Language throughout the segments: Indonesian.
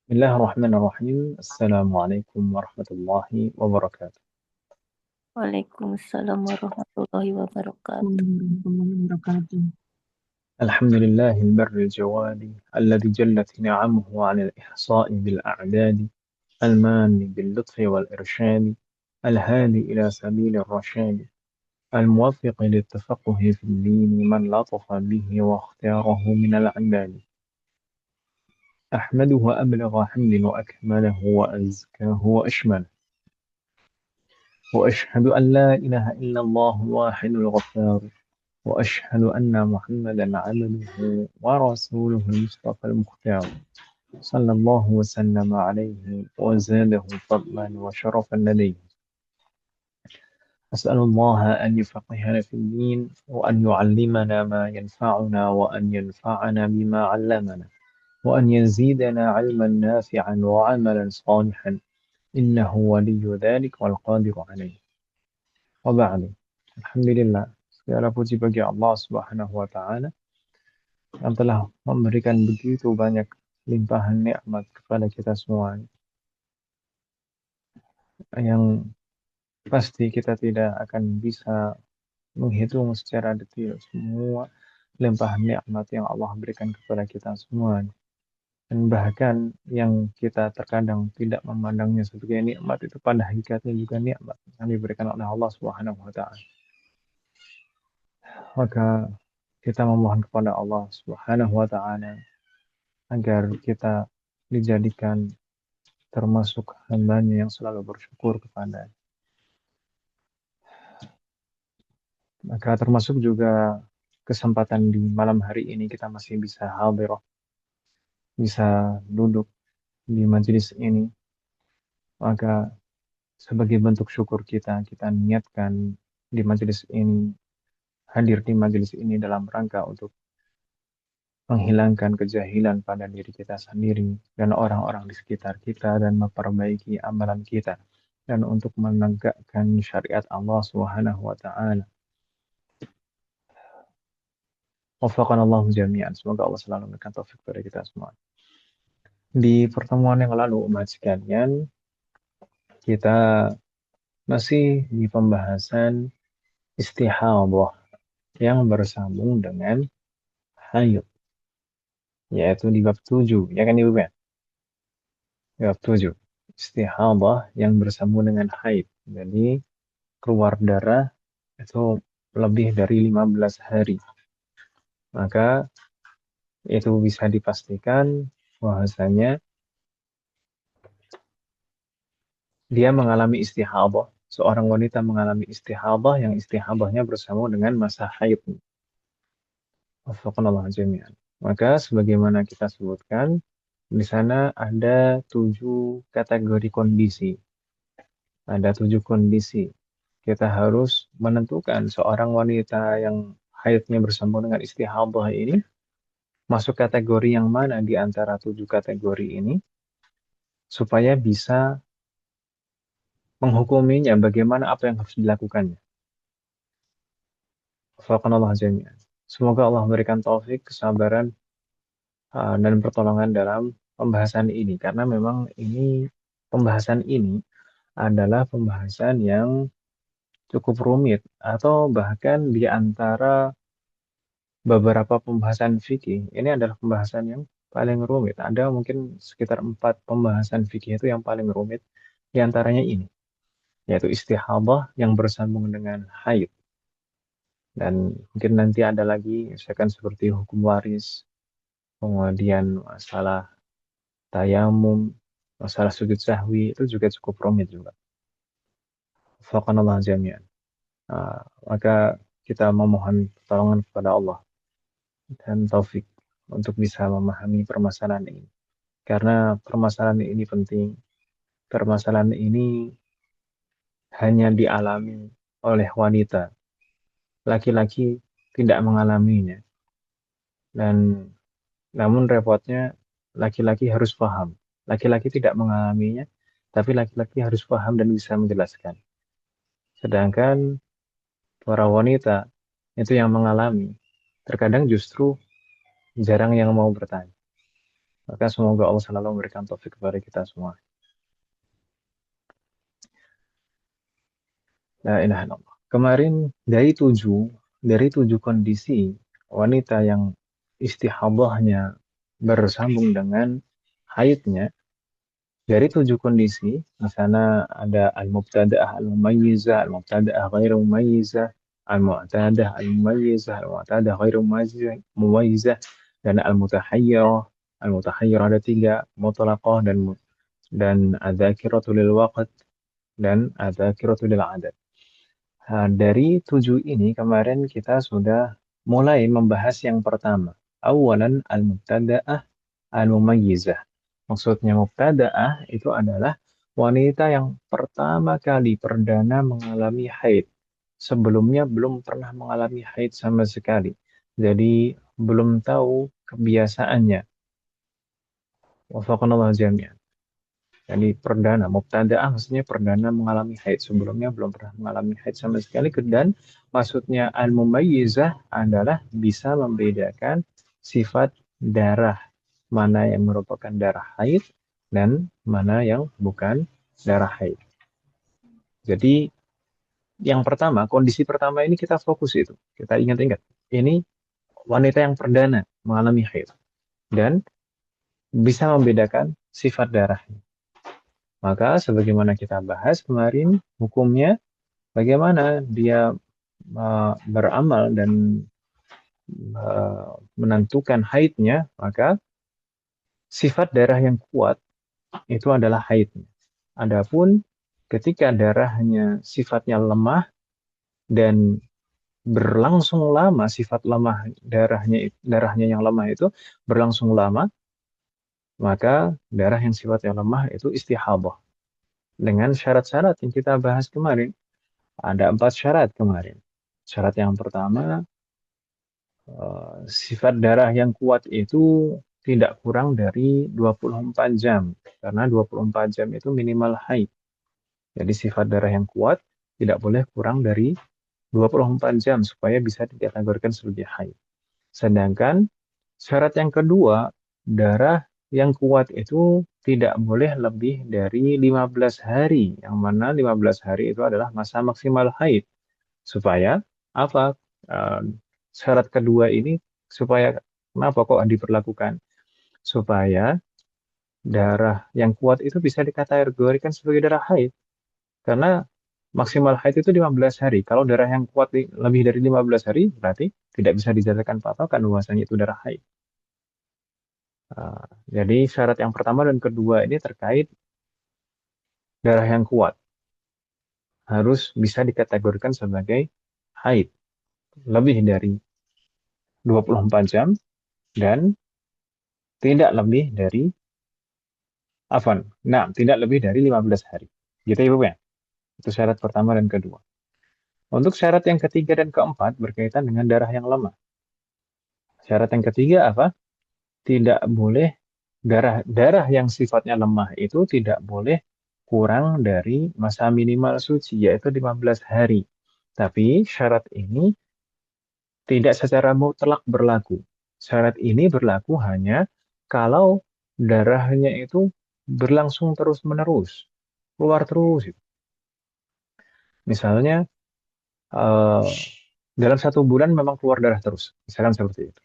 بسم الله الرحمن الرحيم. السلام عليكم ورحمة الله وبركاته. Waalaikumsalam warahmatullahi wabarakatuh. warahmatullahi wabarakatuh. الحمد لله البر الجواد الذي جلت نعمه عن الإحصاء بالأعداد، المان باللطف والإرشاد، الهادي إلى سبيل الرشاد، الموفق للتفقه في الدين من لطف به واختاره من العباد. أحمده أبلغ حمد وأكمله وأزكاه وأشمله، وأشهد أن لا إله إلا الله الواحد الغفار، وأشهد أن محمدا عبده ورسوله المصطفى المختار، صلى الله وسلم عليه وزاده فضلا وشرفا لديه. أسأل الله أن يفقهنا في الدين، وأن يعلمنا ما ينفعنا، وأن ينفعنا بما علمنا، وأن يزيدنا علما نافعا وعملا صالحا، إنه ولي ذلك والقادر عليه. وبعد. Alhamdulillah, segala puji bagi Allah Subhanahu wa Ta'ala yang telah memberikan begitu banyak limpahan nikmat kepada kita semua, yang pasti kita tidak akan bisa menghitung secara detail semua limpahan nikmat yang Allah berikan kepada kita semua. Dan bahkan yang kita terkadang tidak memandangnya sebagai nikmat, itu pada hakikatnya juga nikmat yang diberikan oleh Allah Subhanahu wa Ta'ala. Maka kita memohon kepada Allah Subhanahu wa Ta'ala agar kita dijadikan termasuk hambanya yang selalu bersyukur kepada. Maka termasuk juga kesempatan di malam hari ini kita masih bisa hadir, bisa duduk di majelis ini. Maka sebagai bentuk syukur kita niatkan di majelis ini, hadir di majelis ini dalam rangka untuk menghilangkan kejahilan pada diri kita sendiri dan orang-orang di sekitar kita, dan memperbaiki amalan kita, dan untuk menegakkan syariat Allah Subhanahu wa Ta'ala. Waffaqana Allah jami'an. Semoga Allah selalu memberikan taufik kepada kita semua. Di pertemuan yang lalu, umat sekalian, kita masih di pembahasan istihadah yang bersambung dengan haid, yaitu di bab 7, ya kan Ibu Ben? Bab 7. Istihadah yang bersambung dengan haid. Jadi keluar darah itu lebih dari 15 hari. Maka itu bisa dipastikan bahwasanya dia mengalami istihadah. Seorang wanita mengalami istihadah yang istihadahnya bersambung dengan masa haid. Wafaqanallah jami'an. Maka sebagaimana kita sebutkan, di sana ada 7 kategori kondisi. Ada 7 kondisi. Kita harus menentukan seorang wanita yang haidnya bersambung dengan istihadah ini masuk kategori yang mana di antara 7 kategori ini, supaya bisa menghukuminya bagaimana apa yang harus dilakukannya. Wafaqanallah jami'an. Semoga Allah memberikan taufik, kesabaran, dan pertolongan dalam pembahasan ini, karena memang pembahasan ini adalah pembahasan yang cukup rumit, atau bahkan di antara beberapa pembahasan fikih, ini adalah pembahasan yang paling rumit. Ada mungkin sekitar 4 pembahasan fikih itu yang paling rumit, di antaranya ini, yaitu istihadah yang bersambung dengan haid. Dan mungkin nanti ada lagi, misalkan seperti hukum waris, kemudian masalah tayamum, masalah sujud sahwi, itu juga cukup rumit juga. Faqanallah jami'an. Maka kita memohon pertolongan kepada Allah dan taufik untuk bisa memahami permasalahan ini. Karena permasalahan ini penting. Permasalahan ini hanya dialami oleh wanita. Laki-laki tidak mengalaminya. Dan namun repotnya, laki-laki harus paham. Laki-laki tidak mengalaminya, tapi laki-laki harus paham dan bisa menjelaskan. Sedangkan para wanita itu yang mengalami, terkadang justru jarang yang mau bertanya. Maka semoga Allah selalu memberikan taufik kepada kita semua. La ilaha illallah. Kemarin dari tujuh kondisi wanita yang istihadahnya bersambung dengan haidnya, dari tujuh kondisi, di sana ada al-mubtada'ah al-mumayyizah, al-mubtada'ah ghairu mumayyizah, al-mu'tadah al-mumayyizah, al-mu'tadah ghairu mumayyizah, dan al-mutahayyirah. Al-mutahayyirah ada tiga, mutlaqah dan adzakiratu lil waqt dan adzakiratu lil adad. Nah, dari tujuh ini kemarin kita sudah mulai membahas yang pertama. Awalan al-mubtada'ah al-mumayyizah. Maksudnya mubtada'ah itu adalah wanita yang pertama kali perdana mengalami haid. Sebelumnya belum pernah mengalami haid sama sekali. Jadi belum tahu kebiasaannya. Wafaqanallah jami'an. Jadi perdana, mubtada'ah maksudnya perdana mengalami haid. Sebelumnya belum pernah mengalami haid sama sekali. Dan maksudnya al-mumayyizah adalah bisa membedakan sifat darah. Mana yang merupakan darah haid dan mana yang bukan darah haid. Jadi yang pertama, kondisi pertama ini kita fokus itu. Kita ingat-ingat. Ini wanita yang perdana mengalami haid. Dan bisa membedakan sifat darahnya. Maka sebagaimana kita bahas kemarin, hukumnya bagaimana dia beramal dan menentukan haidnya, maka sifat darah yang kuat itu adalah haidnya. Adapun ketika darahnya sifatnya lemah dan berlangsung lama, sifat lemah darahnya yang lemah itu berlangsung lama, maka darah yang sifatnya lemah itu istihadah. Dengan syarat-syarat yang kita bahas kemarin. Ada 4 syarat kemarin. Syarat yang pertama, sifat darah yang kuat itu tidak kurang dari 24 jam. Karena 24 jam itu minimal haid. Jadi sifat darah yang kuat tidak boleh kurang dari 24 jam supaya bisa dikategorikan sebagai haid. Sedangkan syarat yang kedua, darah yang kuat itu tidak boleh lebih dari 15 hari. Yang mana 15 hari itu adalah masa maksimal haid. Supaya apa? Eh, Syarat kedua ini supaya kenapa kok diperlakukan? Supaya darah yang kuat itu bisa dikategorikan sebagai darah haid. Karena maksimal haid itu 15 hari. Kalau darah yang kuat lebih dari 15 hari, berarti tidak bisa dijadikan patokan bahwasanya itu darah haid. Jadi syarat yang pertama dan kedua ini terkait darah yang kuat. Harus bisa dikategorikan sebagai haid. Lebih dari 24 jam dan tidak lebih dari tidak lebih dari 15 hari. Gitu ya, Bu ya. Itu syarat pertama dan kedua. Untuk syarat yang ketiga dan keempat berkaitan dengan darah yang lemah. Syarat yang ketiga apa? Tidak boleh darah yang sifatnya lemah itu tidak boleh kurang dari masa minimal suci yaitu 15 hari. Tapi syarat ini tidak secara mutlak berlaku. Syarat ini berlaku hanya kalau darahnya itu berlangsung terus-menerus, keluar terus. Misalnya eh, dalam 1 bulan memang keluar darah terus, misalkan seperti itu.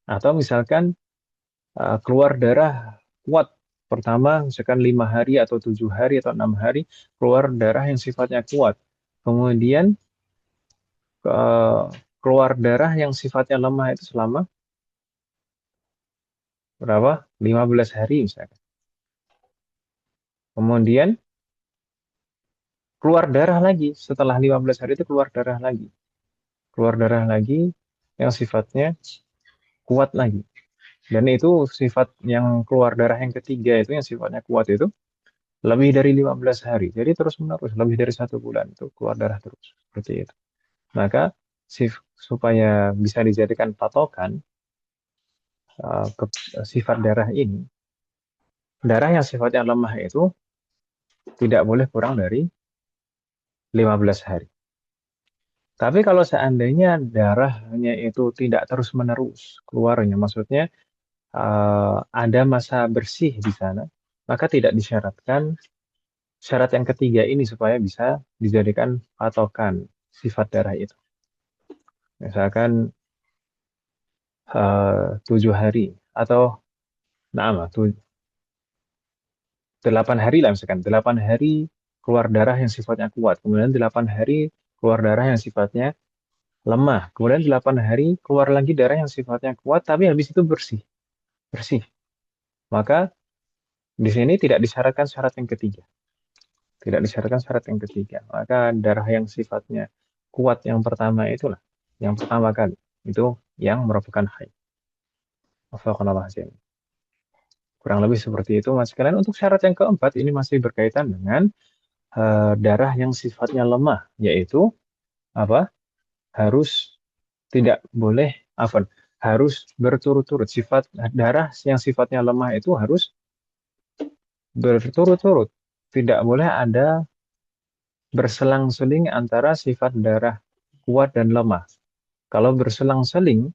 Atau misalkan keluar darah kuat, pertama misalkan 5 hari atau 7 hari atau 6 hari keluar darah yang sifatnya kuat. Kemudian eh, keluar darah yang sifatnya lemah itu selama berapa? 15 hari misalkan. Kemudian keluar darah lagi. Setelah 15 hari itu keluar darah lagi. Keluar darah lagi yang sifatnya kuat lagi. Dan itu sifat yang keluar darah yang ketiga itu yang sifatnya kuat itu lebih dari 15 hari. Jadi terus menerus lebih dari 1 bulan itu keluar darah terus. Seperti itu. Maka supaya bisa dijadikan patokan sifat darah ini, darah yang sifatnya lemah itu tidak boleh kurang dari 15 hari. Tapi kalau seandainya darahnya itu tidak terus-menerus keluarnya, maksudnya ada masa bersih di sana, maka tidak disyaratkan syarat yang ketiga ini supaya bisa dijadikan patokan sifat darah itu. Misalkan 7 hari atau nah, 8 hari lah misalkan 8 hari keluar darah yang sifatnya kuat, kemudian 8 hari keluar darah yang sifatnya lemah, kemudian 8 hari keluar lagi darah yang sifatnya kuat tapi habis itu bersih, bersih. Maka di sini tidak disyaratkan syarat yang ketiga. Tidak disyaratkan syarat yang ketiga. Maka darah yang sifatnya kuat yang pertama itulah, yang pertama kali, itu yang merupakan haid. Wafaqanallah azim. Kurang lebih seperti itu mas sekalian. Untuk syarat yang keempat ini masih berkaitan dengan darah yang sifatnya lemah, yaitu apa? Harus tidak boleh apa? Harus berturut-turut. Sifat darah yang sifatnya lemah itu harus berturut-turut. Tidak boleh ada berselang-seling antara sifat darah kuat dan lemah. Kalau berselang-seling,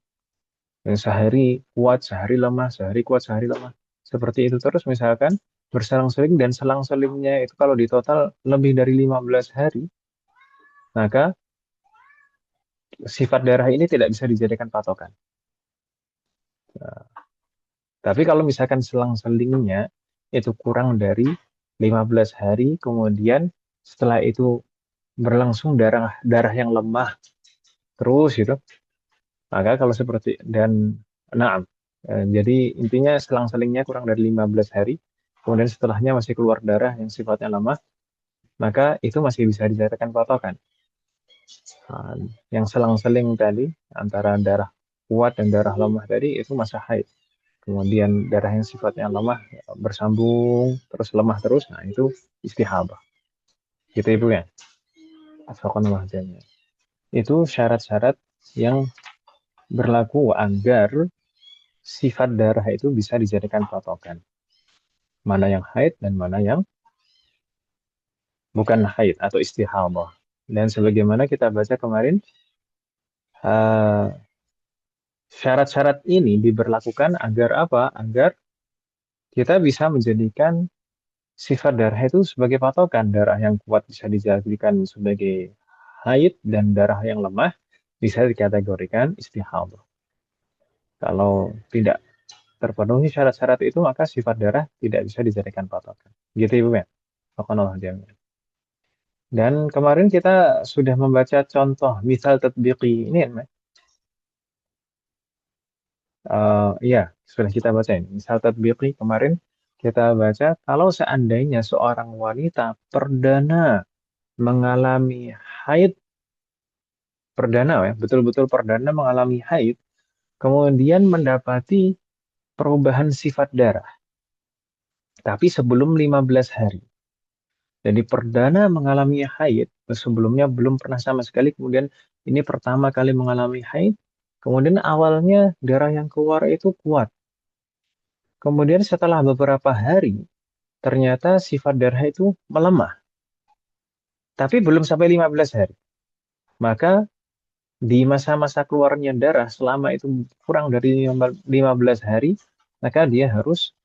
sehari kuat, sehari lemah, sehari kuat, sehari lemah. Seperti itu terus misalkan berselang-seling dan selang-selingnya itu kalau di total lebih dari 15 hari, maka sifat darah ini tidak bisa dijadikan patokan. Nah, tapi kalau misalkan selang-selingnya itu kurang dari 15 hari, kemudian setelah itu berlangsung darah darah yang lemah terus gitu. Maka kalau seperti dan nah, jadi intinya selang-selingnya kurang dari 15 hari, kemudian setelahnya masih keluar darah yang sifatnya lama, maka itu masih bisa dijadikan patokan. Nah, yang selang-seling tadi antara darah kuat dan darah lemah tadi itu masa haid. Kemudian darah yang sifatnya lemah bersambung terus lemah terus, nah itu istihadah. Gitu Ibu ya. Afaqanallah jami'an. Itu syarat-syarat yang berlaku agar sifat darah itu bisa dijadikan patokan. Mana yang haid dan mana yang bukan haid atau istihadah. Dan sebagaimana kita baca kemarin, eh, syarat-syarat ini diberlakukan agar apa? Agar kita bisa menjadikan sifat darah itu sebagai patokan. Darah yang kuat bisa dijadikan sebagai haid dan darah yang lemah bisa dikategorikan istihadah. Kalau tidak terpenuhi syarat-syarat itu, maka sifat darah tidak bisa dijadikan patokan. Gitu Ibu ya. Subhanallah jami'an. Dan kemarin kita sudah membaca contoh misal tatbiqi ini ya, Mas? Iya, sudah kita baca ini. Misal tatbiqi kemarin kita baca kalau seandainya seorang wanita perdana mengalami haid, perdana ya, betul-betul perdana mengalami haid, kemudian mendapati perubahan sifat darah, tapi sebelum 15 hari. Jadi perdana mengalami haid, sebelumnya belum pernah sama sekali, kemudian ini pertama kali mengalami haid, kemudian awalnya darah yang keluar itu kuat. Kemudian setelah beberapa hari, ternyata sifat darah itu melemah, tapi belum sampai 15 hari. Maka di masa-masa keluarnya darah selama itu kurang dari 15 hari, maka dia harus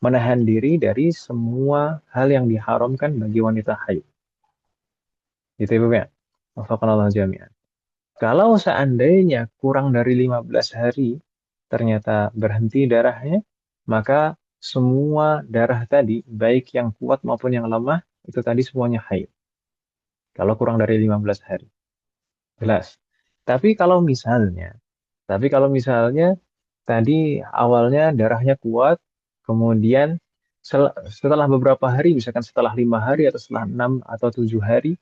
menahan diri dari semua hal yang diharamkan bagi wanita haid. Gitu Ibu ya. Wafaqanallah jami'an. Kalau seandainya kurang dari 15 hari ternyata berhenti darahnya, maka semua darah tadi, baik yang kuat maupun yang lemah, itu tadi semuanya haid. Kalau kurang dari 15 hari. Jelas. Tapi kalau misalnya, tapi kalau misalnya tadi awalnya darahnya kuat, kemudian setelah beberapa hari, misalkan setelah 5 hari atau setelah 6 atau 7 hari,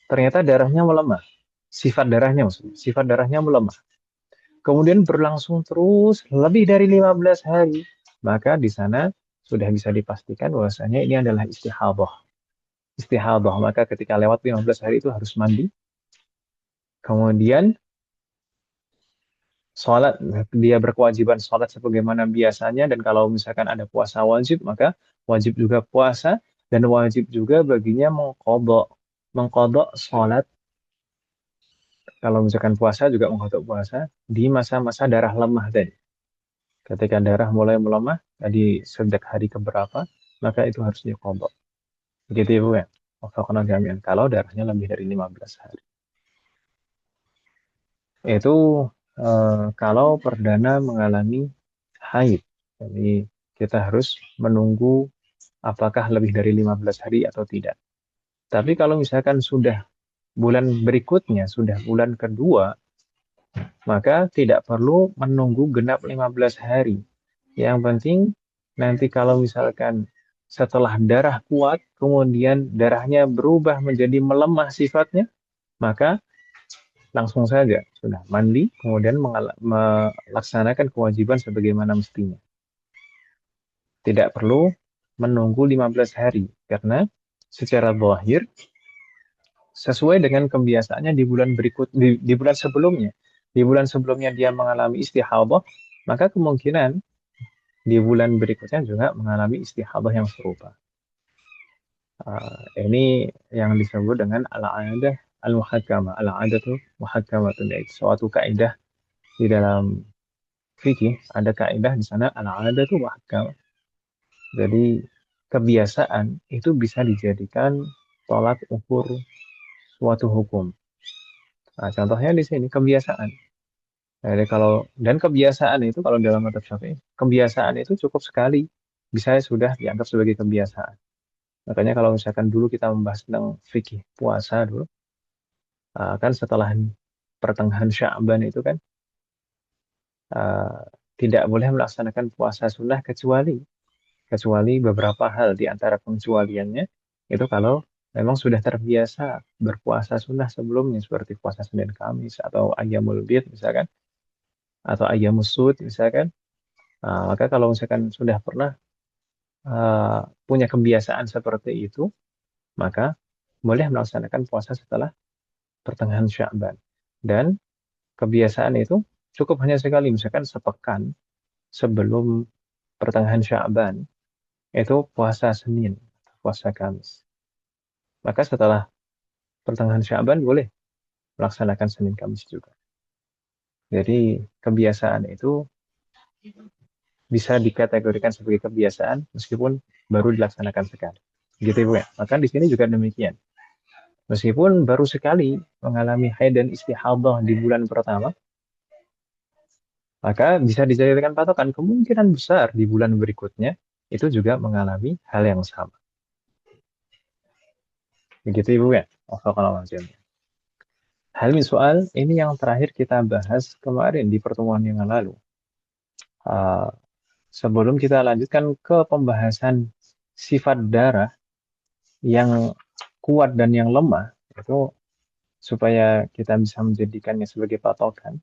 ternyata darahnya melemah. Sifat darahnya maksudnya, sifat darahnya melemah. Kemudian berlangsung terus lebih dari 15 hari, maka di sana sudah bisa dipastikan bahwasanya ini adalah istihadah. Istihadah, maka ketika lewat 15 hari itu harus mandi, kemudian sholat, dia berkewajiban sholat sebagaimana biasanya, dan kalau misalkan ada puasa wajib, maka wajib juga puasa, dan wajib juga baginya mengkodok sholat, kalau misalkan puasa juga mengkodok puasa, di masa-masa darah lemah tadi. Ketika darah mulai melemah, tadi sejak hari keberapa, maka itu harus diqadha. Begitu Ibu ya. Wafaqna jami'an. Kalau darahnya lebih dari 15 hari. Itu kalau perdana mengalami haid. Jadi kita harus menunggu apakah lebih dari 15 hari atau tidak. Tapi kalau misalkan sudah bulan berikutnya, sudah bulan kedua, maka tidak perlu menunggu genap 15 hari. Yang penting nanti kalau misalkan setelah darah kuat, kemudian darahnya berubah menjadi melemah sifatnya, maka langsung saja sudah mandi, kemudian melaksanakan kewajiban sebagaimana mestinya. Tidak perlu menunggu 15 hari, karena secara zahir sesuai dengan kebiasaannya di bulan di bulan sebelumnya. Di bulan sebelumnya dia mengalami istihadah, maka kemungkinan di bulan berikutnya juga mengalami istihadah yang serupa. Ini yang disebut dengan al-'adah al-muhakkamah. Al-'adatu muhakkamatun, yaitu suatu kaidah di dalam fikih, ada kaidah di sana al-'adatu muhakkamah. Jadi kebiasaan itu bisa dijadikan tolak ukur suatu hukum. Nah, contohnya di sini kebiasaan. Jadi kalau dan kebiasaan itu kalau dalam madzhab Syafi'i, kebiasaan itu cukup sekali bisa sudah dianggap sebagai kebiasaan. Makanya kalau misalkan dulu kita membahas tentang fikih puasa dulu, kan setelah pertengahan Sya'ban itu kan uh, tidak boleh melaksanakan puasa sunnah kecuali beberapa hal di antara pengecualiannya itu kalau memang sudah terbiasa berpuasa sunnah sebelumnya seperti puasa Senin Kamis atau Ayyamul Bid misalkan atau Ayyamus Sud misalkan. Maka kalau misalkan sudah pernah punya kebiasaan seperti itu, maka boleh melaksanakan puasa setelah pertengahan Sya'ban. Dan kebiasaan itu cukup hanya sekali, misalkan sepekan sebelum pertengahan Sya'ban, itu puasa Senin, puasa Kamis. Maka setelah pertengahan Sya'ban boleh melaksanakan Senin Kamis juga. Jadi kebiasaan itu bisa dikategorikan sebagai kebiasaan meskipun baru dilaksanakan sekali. Gitu Ibu ya. Maka di sini juga demikian. Meskipun baru sekali mengalami haid dan istihadah di bulan pertama, maka bisa dijadikan patokan kemungkinan besar di bulan berikutnya itu juga mengalami hal yang sama. Begitu Ibu ya. Hal ini soal ini yang terakhir kita bahas kemarin di pertemuan yang lalu. Uh, Sebelum kita lanjutkan ke pembahasan sifat darah yang kuat dan yang lemah, itu supaya kita bisa menjadikannya sebagai patokan.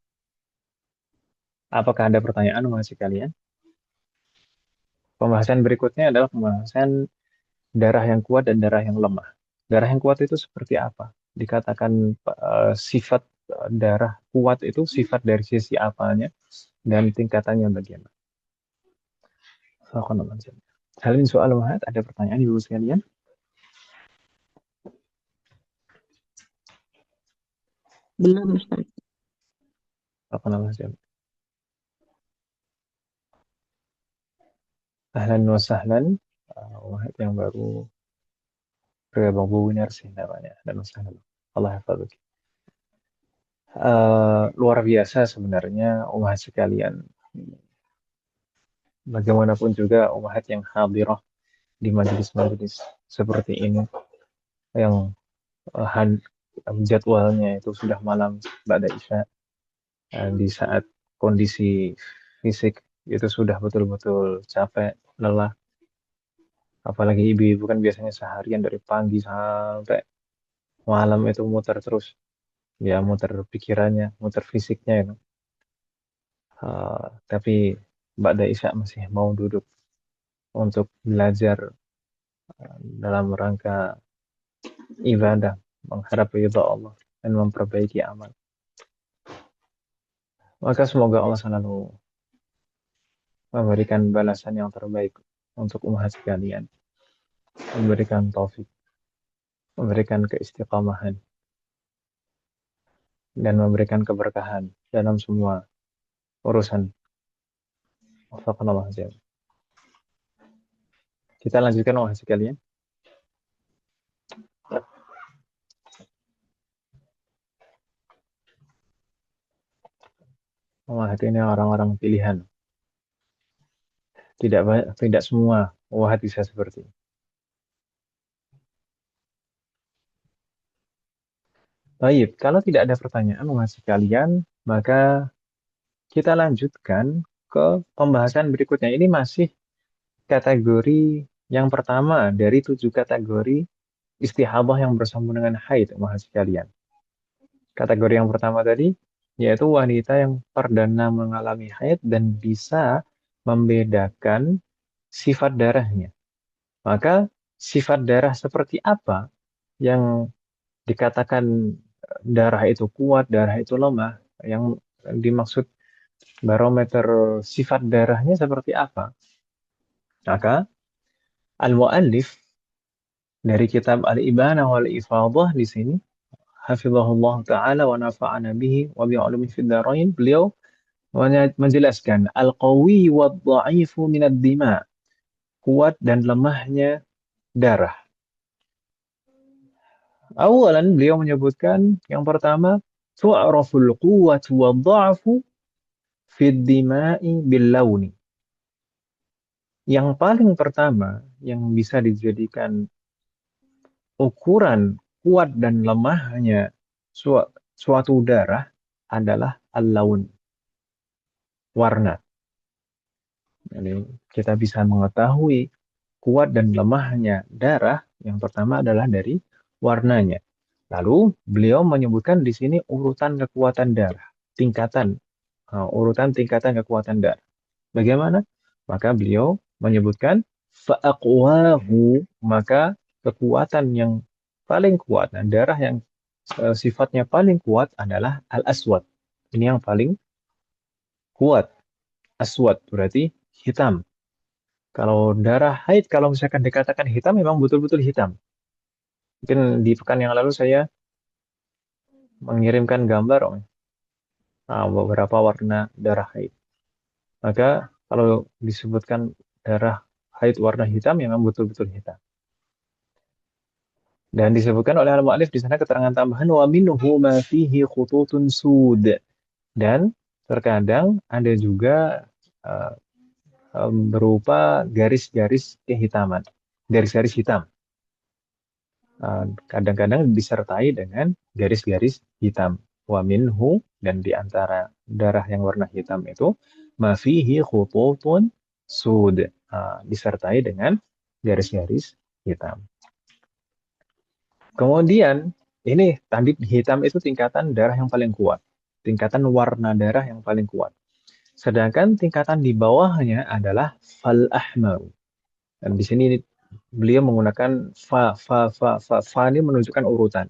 Apakah ada pertanyaan masih kalian? Pembahasan berikutnya adalah pembahasan darah yang kuat dan darah yang lemah. Darah yang kuat itu seperti apa? Dikatakan sifat darah kuat itu sifat dari sisi apanya dan tingkatannya bagaimana? Hal ini soal Muhammad, ada pertanyaan ibu sekalian? Belum, Ustaz. Ahlan wa sahlan. Muhammad yang baru bergabung webinar sih namanya. Ahlan wa sahlan. Allah hafadzuk. Luar biasa sebenarnya umat sekalian. Bagaimanapun juga umat yang hadirah di majelis-majelis seperti ini yang jadwalnya itu sudah malam ba'da isya, di saat kondisi fisik itu sudah betul-betul capek, lelah. Apalagi ibu-ibu kan biasanya seharian dari pagi sampai malam itu muter terus. Ya muter pikirannya, muter fisiknya itu. Tapi ba'da isya masih mau duduk untuk belajar dalam rangka ibadah, mengharap ridha Allah dan memperbaiki amal. Maka semoga Allah selalu memberikan balasan yang terbaik untuk umat sekalian, memberikan taufik, memberikan keistiqamahan, dan memberikan keberkahan dalam semua urusan Wafaqanallah jami'an. Kita lanjutkan wahai sekalian. Wah, ini orang-orang pilihan. Tidak semua wahat bisa seperti ini. Baik, kalau tidak ada pertanyaan wahai sekalian, maka kita lanjutkan ke pembahasan berikutnya. Ini masih kategori yang pertama dari 7 kategori istihadah yang bersambung dengan haid, wahai sekalian. Kategori yang pertama tadi yaitu wanita yang perdana mengalami haid dan bisa membedakan sifat darahnya. Maka sifat darah seperti apa yang dikatakan darah itu kuat, darah itu lemah, yang dimaksud barometer sifat darahnya seperti apa? Maka al-muallif dari kitab Al-Ibanah wal Ifadah di sini hafizahullah taala wa nafa'ana bihi wa bi ulumi fid dharain, beliau menjelaskan al-qawi wa dhaifu min ad-dima, kuat dan lemahnya darah. Awalan beliau menyebutkan yang pertama tu'raful quwwatu wa dha'fu fid dima'i bil launi. Yang paling pertama yang bisa dijadikan ukuran kuat dan lemahnya suatu darah adalah al-laun, warna. Jadi kita bisa mengetahui kuat dan lemahnya darah yang pertama adalah dari warnanya. Lalu beliau menyebutkan di sini urutan kekuatan darah, tingkatan urutan tingkatan kekuatan darah. Bagaimana? Maka beliau menyebutkan fa'aqwahu, maka kekuatan yang paling kuat, dan darah yang sifatnya paling kuat adalah al-aswad. Ini yang paling kuat. Aswad berarti hitam. Kalau darah haid, kalau misalkan dikatakan hitam, memang betul-betul hitam. Mungkin di pekan yang lalu saya mengirimkan gambar beberapa warna darah haid. Maka kalau disebutkan darah haid warna hitam, memang betul-betul hitam. Dan disebutkan oleh al-mu'alif di sana keterangan tambahan wa minhu ma fihi khututun sud. Dan terkadang ada juga uh, berupa garis-garis kehitaman, garis-garis hitam. Kadang-kadang disertai dengan garis-garis hitam. Wa minhu, dan di antara darah yang warna hitam itu ma fihi khututun sud, disertai dengan garis-garis hitam. Kemudian ini tadi hitam itu tingkatan darah yang paling kuat, tingkatan warna darah yang paling kuat. Sedangkan tingkatan di bawahnya adalah fal ahmar. Dan di sini beliau menggunakan fa ini menunjukkan urutan.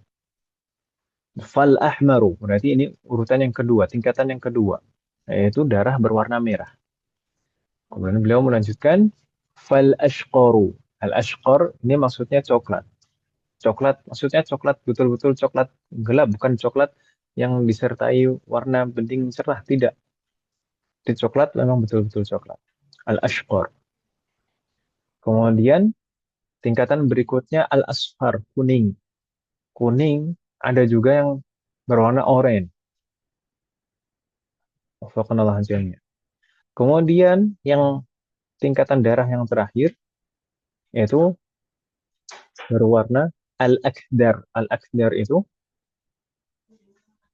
Fal ahmaru berarti ini urutan yang kedua, tingkatan yang kedua, yaitu darah berwarna merah. Kemudian beliau melanjutkan fal ashqaru. Al ashqar ini maksudnya coklat. Coklat maksudnya coklat betul-betul coklat gelap, bukan coklat yang disertai warna bening cerah, tidak. Di coklat memang betul-betul coklat. Al-ashqar. Kemudian tingkatan berikutnya al-asfar, kuning. Kuning ada juga yang berwarna oranye. Wafaqanallah jami'an. Kemudian yang tingkatan darah yang terakhir yaitu berwarna al-akdar. Al-akdar itu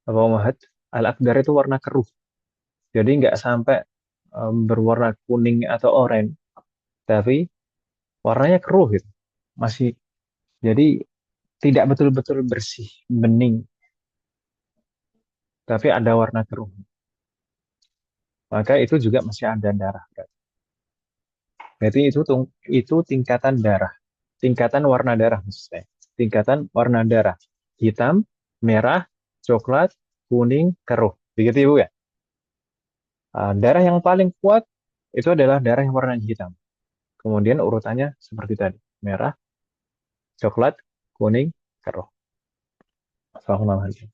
apa Muhammad? Al-akdar itu warna keruh. Jadi nggak sampai berwarna kuning atau oranye, tapi warnanya keruh gitu. Masih jadi tidak betul-betul bersih, bening, tapi ada warna keruh. Maka itu juga masih ada darah. Berarti itu tingkatan darah, tingkatan warna darah maksud saya. Tingkatan warna darah. Hitam, merah, coklat, kuning, keruh. Begitu Ibu ya? Darah yang paling kuat itu adalah darah yang warna hitam. Kemudian urutannya seperti tadi. Merah, coklat, kuning, keruh. Assalamualaikum.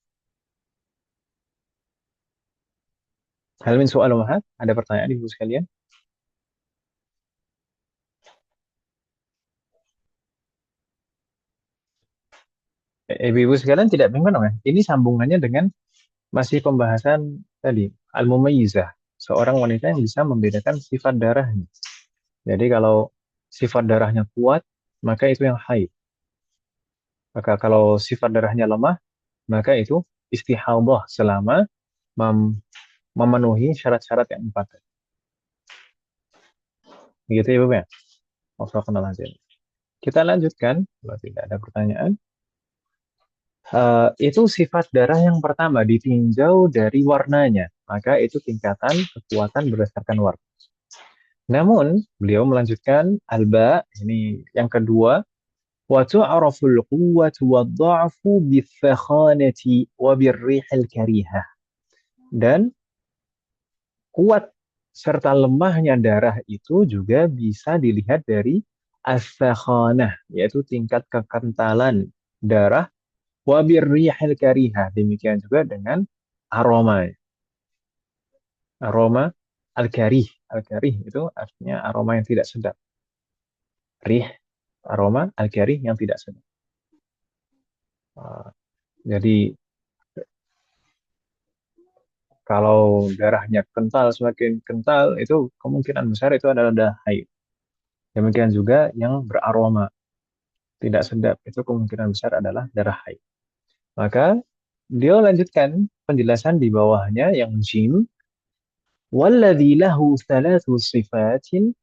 Hal min soal Ada pertanyaan Ibu sekalian? Ibu-ibu sekalian tidak bingung dong ya? Ini sambungannya dengan masih pembahasan tadi, al-mumayyizah. Seorang wanita yang bisa membedakan sifat darahnya. Jadi kalau sifat darahnya kuat, maka itu yang haid. Maka kalau sifat darahnya lemah, maka itu istihadah selama mem- memenuhi syarat-syarat yang empat. Begitu ya, Bu ya? Wassalamualaikum. Kita lanjutkan, kalau tidak ada pertanyaan. Itu sifat darah yang pertama ditinjau dari warnanya. Maka itu tingkatan kekuatan berdasarkan warna. Namun, beliau melanjutkan alba, ini yang kedua, wa tu'raful quwwatu wa dha'fu bithakhanati wa birrihil karihah. Dan kuat serta lemahnya darah itu juga bisa dilihat dari as-sakhanah, yaitu tingkat kekentalan darah, wa birrihil karihah. Demikian juga dengan aroma. Aroma al-karih. Al-karih itu artinya aroma yang tidak sedap. Rih, aroma al-karih yang tidak sedap. Uh, jadi kalau darahnya kental, semakin kental, itu kemungkinan besar itu adalah darah haid. Demikian juga yang beraroma tidak sedap, itu kemungkinan besar adalah darah haid. Maka dia lanjutkan penjelasan di bawahnya yang jim. Walladhi lahu thalathu sifatin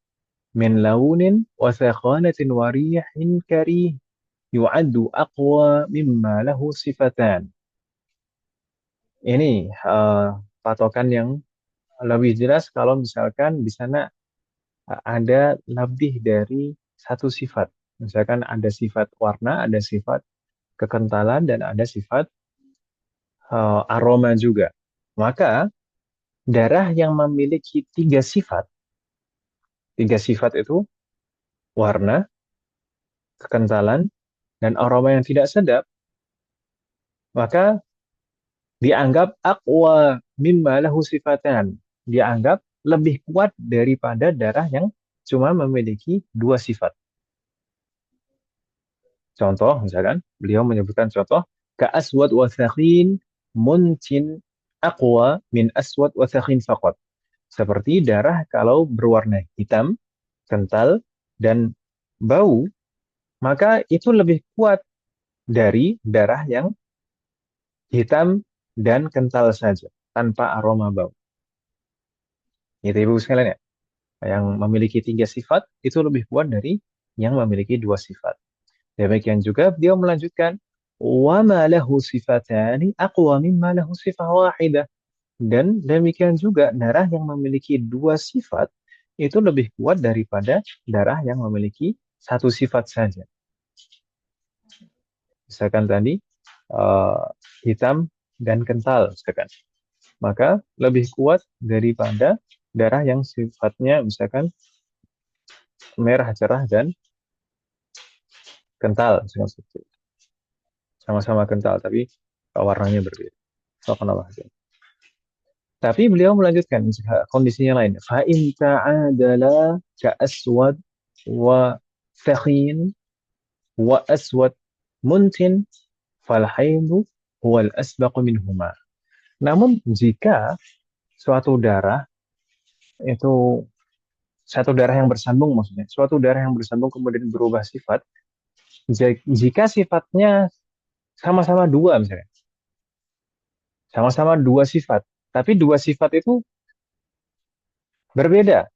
min launin wa thakhanatin wa rihin karih yu'addu aqwa mimma lahu sifatan. Ini patokan yang lebih jelas kalau misalkan di sana ada lebih dari satu sifat. Misalkan ada sifat warna, ada sifat kekentalan, dan ada sifat aroma juga. Maka darah yang memiliki tiga sifat itu warna, kekentalan, dan aroma yang tidak sedap, maka dianggap aqwa mimma lahu sifatan. Dianggap lebih kuat daripada darah yang cuma memiliki dua sifat. Contoh, misalkan, beliau menyebutkan contoh, ka aswad wa thakhin muntin aqwa min aswad wa thakhin faqat. Seperti darah kalau berwarna hitam, kental, dan bau, maka itu lebih kuat dari darah yang hitam dan kental saja, tanpa aroma bau. Itu ibu sekalian ya. Yang memiliki tiga sifat itu lebih kuat dari yang memiliki dua sifat. Demikian juga beliau melanjutkan, wa ma lahu sifatani aqwa mimma lahu sifah wahidah. Dan demikian juga darah yang memiliki dua sifat itu lebih kuat daripada darah yang memiliki satu sifat saja. Misalkan tadi uh, hitam dan kental, misalkan. Maka lebih kuat daripada darah yang sifatnya misalkan merah cerah dan kental, misalkan seperti itu. Sama-sama kental tapi warnanya berbeda. Subhanallah. Tapi beliau melanjutkan kondisinya lain. Fa in ta'adala ka aswad wa thakhin wa aswad muntin fal haidu huwal asbaqu minhuma. Namun jika suatu darah itu satu darah yang bersambung, maksudnya suatu darah yang bersambung kemudian berubah sifat, jika sifatnya sama-sama dua, misalnya sama-sama dua sifat, tapi dua sifat itu berbeda.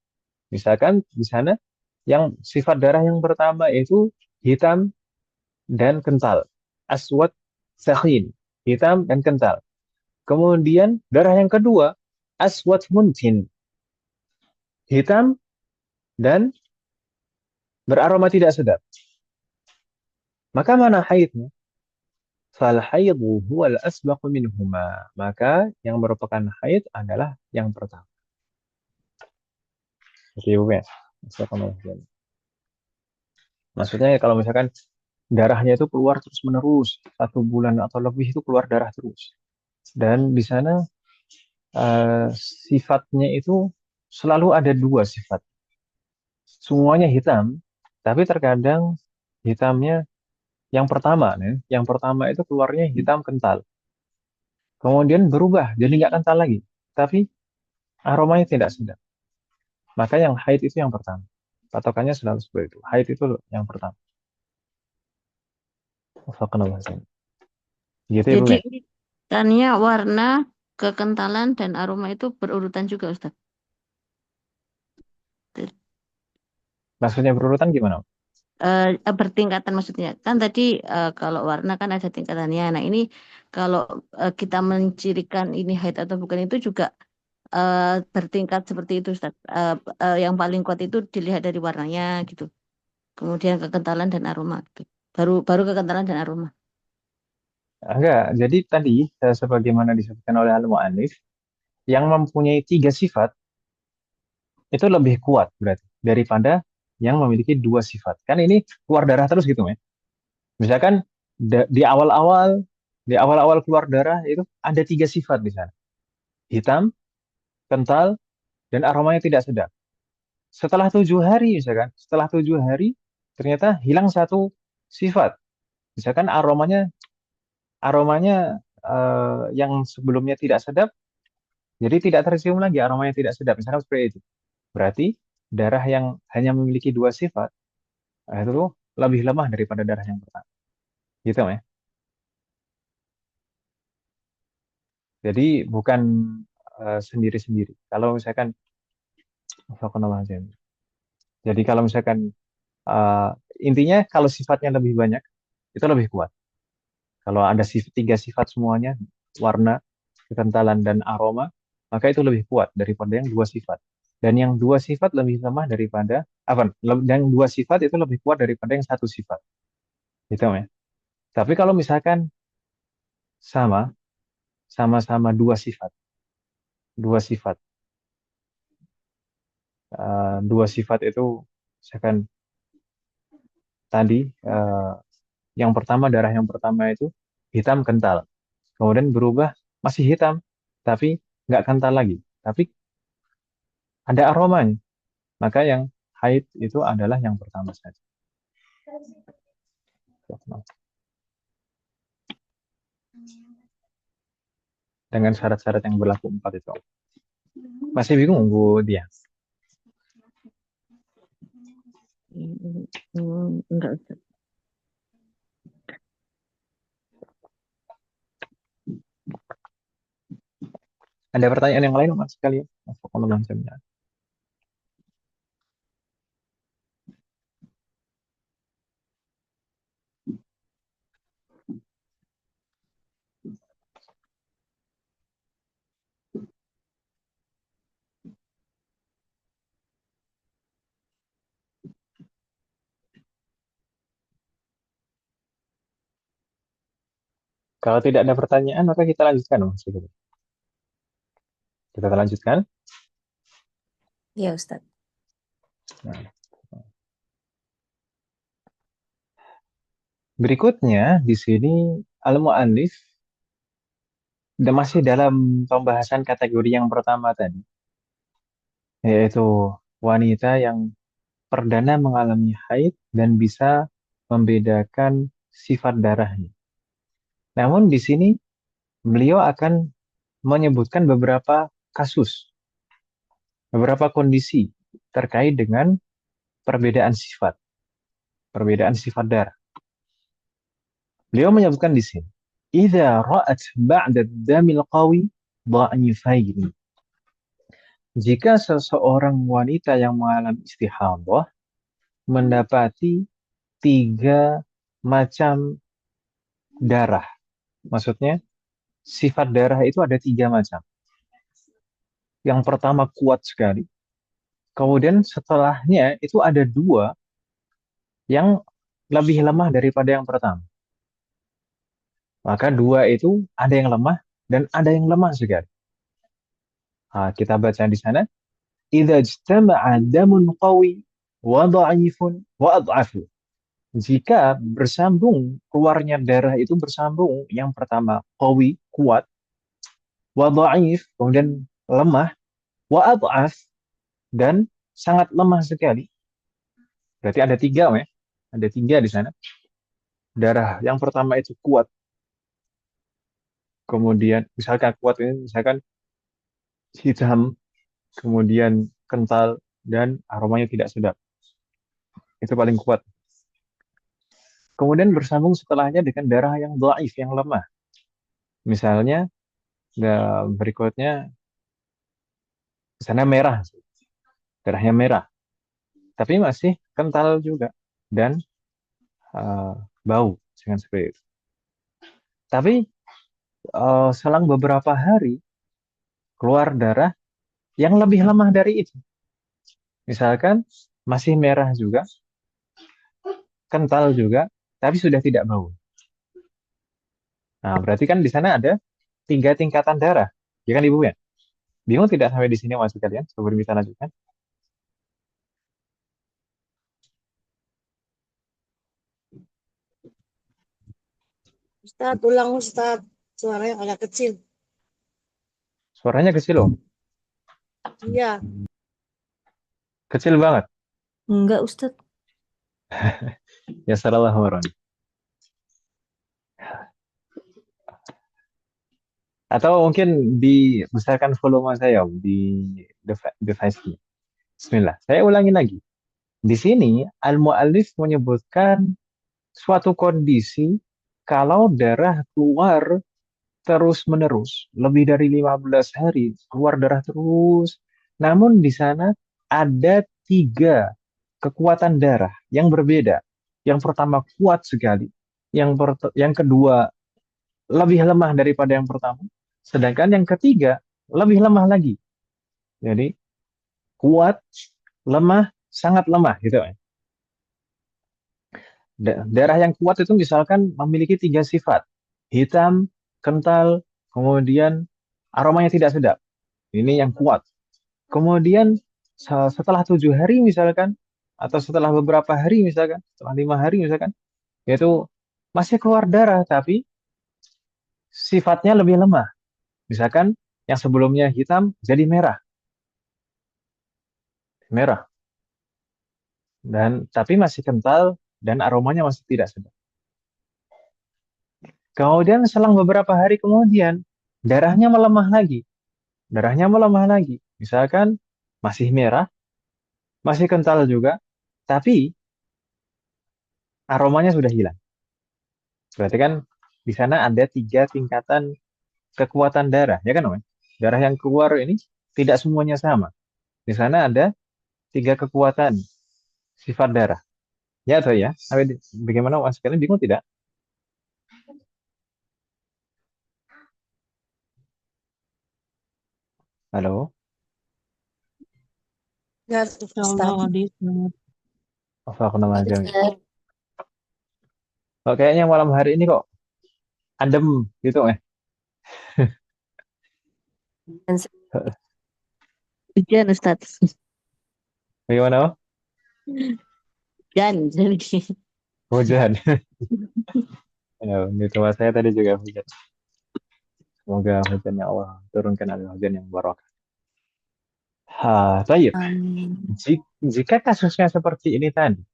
Misalkan di sana yang sifat darah yang pertama itu hitam dan kental, aswad sakhin, hitam dan kental. Kemudian darah yang kedua aswad muntin, hitam dan beraroma tidak sedap. Maka mana haidnya? Fal haidu huwal asbaqu minhuma. Maka yang merupakan haid adalah yang pertama. Oke, Bu ya. Maksudnya kalau misalkan darahnya itu keluar terus menerus 1 bulan atau lebih itu keluar darah terus. Dan di sana sifatnya itu selalu ada dua sifat. Semuanya hitam, tapi terkadang hitamnya Yang pertama itu keluarnya hitam kental. Kemudian berubah jadi nggak kental lagi. Tapi aromanya tidak sedap. Maka yang haid itu yang pertama. Patokannya selalu seperti itu. Haid itu yang pertama. Astagfirullahaladzim. Gitu ya, Bu Jadi ya? tanya warna, kekentalan, dan aroma itu berurutan juga, Ustaz. Maksudnya berurutan gimana? Bertingkatan maksudnya. Kan tadi kalau warna kan ada tingkatannya. Nah ini kalau kita mencirikan ini haid atau bukan itu juga eh, bertingkat seperti itu, Ustaz. Yang paling kuat itu dilihat dari warnanya gitu. Kemudian kekentalan dan aroma gitu. Baru baru kekentalan dan aroma. Enggak. Jadi tadi, sebagaimana disebutkan oleh Al-Mu'allif, yang mempunyai tiga sifat itu lebih kuat berarti daripada yang memiliki dua sifat. Kan ini keluar darah terus gitu ya. Misalkan di awal-awal keluar darah itu ada tiga sifat di sana. Hitam, kental, dan aromanya tidak sedap. Setelah 7 hari misalkan, setelah 7 hari ternyata hilang satu sifat. Misalkan aromanya yang sebelumnya tidak sedap, jadi tidak tercium lagi aromanya tidak sedap. Misalkan seperti itu. Berarti darah yang hanya memiliki dua sifat itu lebih lemah daripada darah yang pertama. Gitu ya. Jadi bukan sendiri-sendiri. Kalau misalkan jadi kalau misalkan eh, intinya kalau sifatnya lebih banyak itu lebih kuat. Kalau ada tiga sifat semuanya, warna, kekentalan, dan aroma, maka itu lebih kuat daripada yang dua sifat. Dan yang dua sifat lebih lemah daripada, apa? Yang dua sifat itu lebih kuat daripada yang satu sifat. Gitu ya. Tapi kalau misalkan sama, sama-sama dua sifat, dua sifat itu, misalkan tadi, yang pertama, darah yang pertama itu hitam kental. Kemudian berubah masih hitam, tapi nggak kental lagi. Tapi ada aromanya. Maka yang haid itu adalah yang pertama saja. Dengan syarat-syarat yang berlaku empat itu. Masih bingung, Bu Dia? Enggak, Ustaz. Ada pertanyaan yang lain, Mas, sekali? Kalau tidak ada pertanyaan, maka kita lanjutkan, Mas. Kita lanjutkan. Ya, Ustaz. Nah, berikutnya di sini Al-Mu'allif masih dalam pembahasan kategori yang pertama tadi, yaitu wanita yang perdana mengalami haid dan bisa membedakan sifat darahnya. Namun di sini beliau akan menyebutkan beberapa kondisi terkait dengan perbedaan sifat, perbedaan sifat darah. Beliau menyebutkan di sini, "Idza ra'at ba'da damil qawi dha'ifain." Jika seseorang wanita yang mengalami istihadah mendapati tiga macam darah, maksudnya sifat darah itu ada tiga macam. Yang pertama kuat sekali, kemudian setelahnya itu ada dua yang lebih lemah daripada yang pertama. Maka dua itu ada yang lemah dan ada yang lemah sekali. Nah, kita baca di sana, "Idza ijtama'a damun qawi wa dha'ifun wa adhafu." Jika bersambung keluarnya darah itu bersambung, yang pertama qawi, kuat, wa dha'if, kemudian lemah, wa adhaf, dan sangat lemah sekali. Berarti ada tiga, ya. Ada tiga di sana. darah yang pertama itu kuat, kemudian misalkan kuat ini misalkan hitam, kemudian kental dan aromanya tidak sedap. Itu paling kuat. Kemudian bersambung setelahnya dengan darah yang dhaif, yang lemah. Misalnya berikutnya di sana merah, darahnya merah, tapi masih kental juga dan eh, bau dengan seperti itu. Tapi selang beberapa hari keluar darah yang lebih lemah dari itu. Misalkan masih merah juga, kental juga, tapi sudah tidak bau. Nah, berarti kan di sana ada tiga tingkatan darah. Ya kan Ibu ya? Bingung tidak sampai di sini masih kalian? Sebelum kita lanjutkan. Ustadz, ulang Ustadz. Suaranya agak kecil. Suaranya kecil loh. Iya. Kecil banget. Enggak, Ustadz. Ya salah orang. Atau mungkin dibesarkan volume saya di device-nya. Bismillah. Saya ulangi lagi. Di sini al-muallif menyebutkan suatu kondisi kalau darah keluar terus-menerus, lebih dari 15 hari, keluar darah terus. Namun di sana ada tiga kekuatan darah yang berbeda. Yang pertama kuat sekali, yang kedua lebih lemah daripada yang pertama, sedangkan yang ketiga lebih lemah lagi. Jadi kuat, lemah, sangat lemah gitu. Darah yang kuat itu misalkan memiliki tiga sifat. Hitam, kental, kemudian aromanya tidak sedap. Ini yang kuat. Kemudian setelah 7 hari misalkan, atau setelah beberapa hari misalkan, setelah 5 hari misalkan, itu masih keluar darah, tapi sifatnya lebih lemah. Misalkan yang sebelumnya hitam jadi merah, merah, dan tapi masih kental dan aromanya masih tidak sedap. Kemudian selang beberapa hari kemudian, darahnya melemah lagi. Darahnya melemah lagi. Misalkan masih merah, masih kental juga, tapi aromanya sudah hilang. Berarti kan di sana ada tiga tingkatan kekuatan darah, ya kan, Om? Darah yang keluar ini tidak semuanya sama. Di sana ada tiga kekuatan sifat darah. Ya atau ya? Bagaimana Mas sekalian bingung tidak? Halo? Ya, Ustadz. Apa aku nama aja? Oh, kayaknya malam hari ini kok adem gitu, Hujan, Ustadz. Bagaimana, Om? Hujan, jadi. Hujan. Ya, di tempat saya tadi juga hujan. Semoga hujan yang Allah turunkan adalah hujan yang barokah. Tayyib. Amin. Jika kasusnya seperti ini tadi,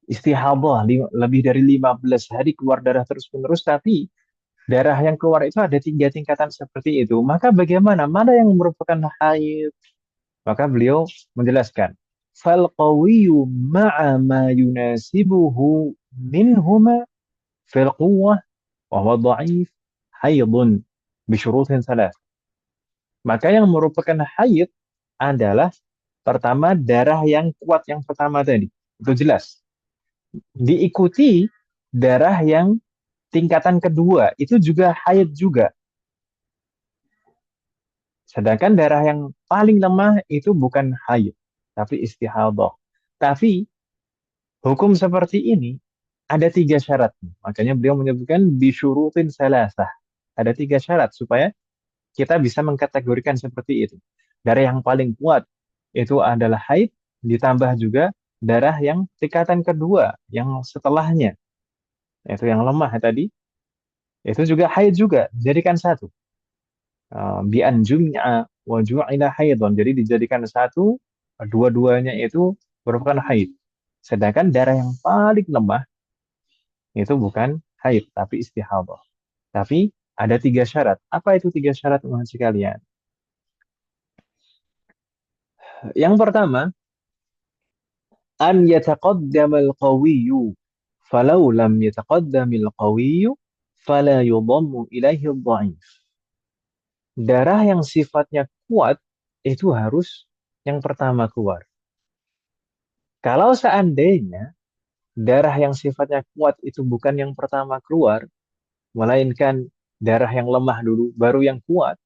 istihadah lebih dari 15 hari keluar darah terus-menerus, tapi darah yang keluar itu ada tiga tingkatan seperti itu, maka bagaimana? Mana yang merupakan haid? Maka beliau menjelaskan, fal qawiyyu ma'a ma yunasibuhu minhuma fil quwwah wa huwa dha'if haidun bi syurutin salas. Maka yang merupakan haid adalah pertama darah yang kuat yang pertama tadi. Itu jelas. Diikuti darah yang tingkatan kedua itu juga haid juga. Sedangkan darah yang paling lemah itu bukan haid, tapi istihadah. Tapi hukum seperti ini ada tiga syarat. Makanya beliau menyebutkan bisyurutin salasah. Ada tiga syarat supaya kita bisa mengkategorikan seperti itu. Darah yang paling kuat itu adalah haid, ditambah juga darah yang tingkatan kedua, yang setelahnya, yaitu yang lemah tadi, itu juga haid juga, jadikan satu. Bi an jum'a wa ju'ila haidon. Jadi dijadikan satu, dua-duanya itu merupakan haid. Sedangkan darah yang paling lemah Itu bukan haid, tapi istihadah. Tapi ada 3 syarat. Apa itu 3 syarat, teman sekalian? Yang pertama, an yataqaddamal qawiyyu. Falau lam yataqaddamil qawiyyu, fala yudhammu ilaihi dha'if. Darah yang sifatnya kuat itu harus yang pertama keluar. Kalau seandainya darah yang sifatnya kuat itu bukan yang pertama keluar, melainkan darah yang lemah dulu, baru yang kuat,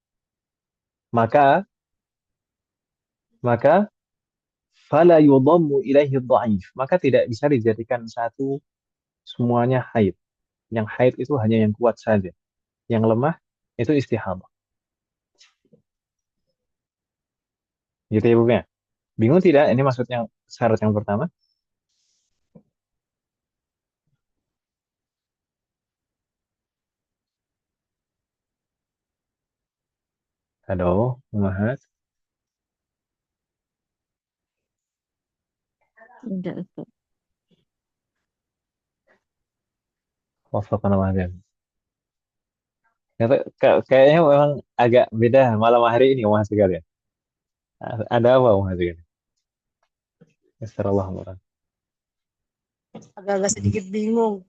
maka maka fala yudhammu ilaihi dha'if. Maka tidak bisa dijadikan satu semuanya haid. Yang haid itu hanya yang kuat saja. Yang lemah itu istihadah. Gitu ya, Bu ya? Bingung tidak? Ini maksudnya syarat yang pertama. Halo, Muhammad. Tidak, Ustaz. Wafaqana wa kayaknya memang agak beda malam hari ini, Mas sekalian. Ada apa, Mas sekalian? Astagfirullah. Agak-agak sedikit bingung.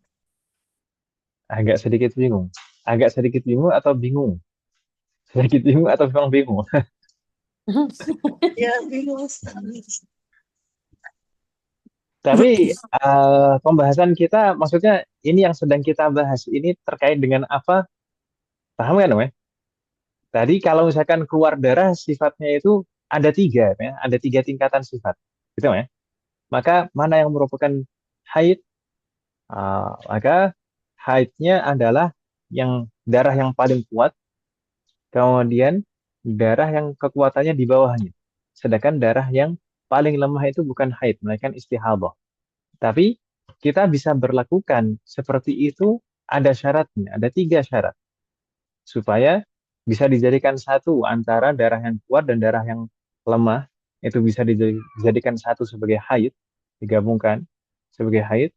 Agak sedikit bingung. Agak sedikit bingung atau bingung? Sedikit bingung atau memang bingung? Ya, bingung, Ustaz. Tapi pembahasan kita, maksudnya ini yang sedang kita bahas ini terkait dengan apa? Paham kan, Mas? Tadi kalau misalkan keluar darah sifatnya itu ada 3, ya? Ada 3 tingkatan sifat, gitu ya. Maka mana yang merupakan haid? Maka haidnya adalah yang darah yang paling kuat, kemudian darah yang kekuatannya di bawahnya. Sedangkan darah yang paling lemah itu bukan haid, melainkan istihadah. Tapi kita bisa berlakukan seperti itu, ada syaratnya, ada 3 syarat. Supaya bisa dijadikan satu antara darah yang kuat dan darah yang lemah, itu bisa dijadikan satu sebagai haid, digabungkan sebagai haid,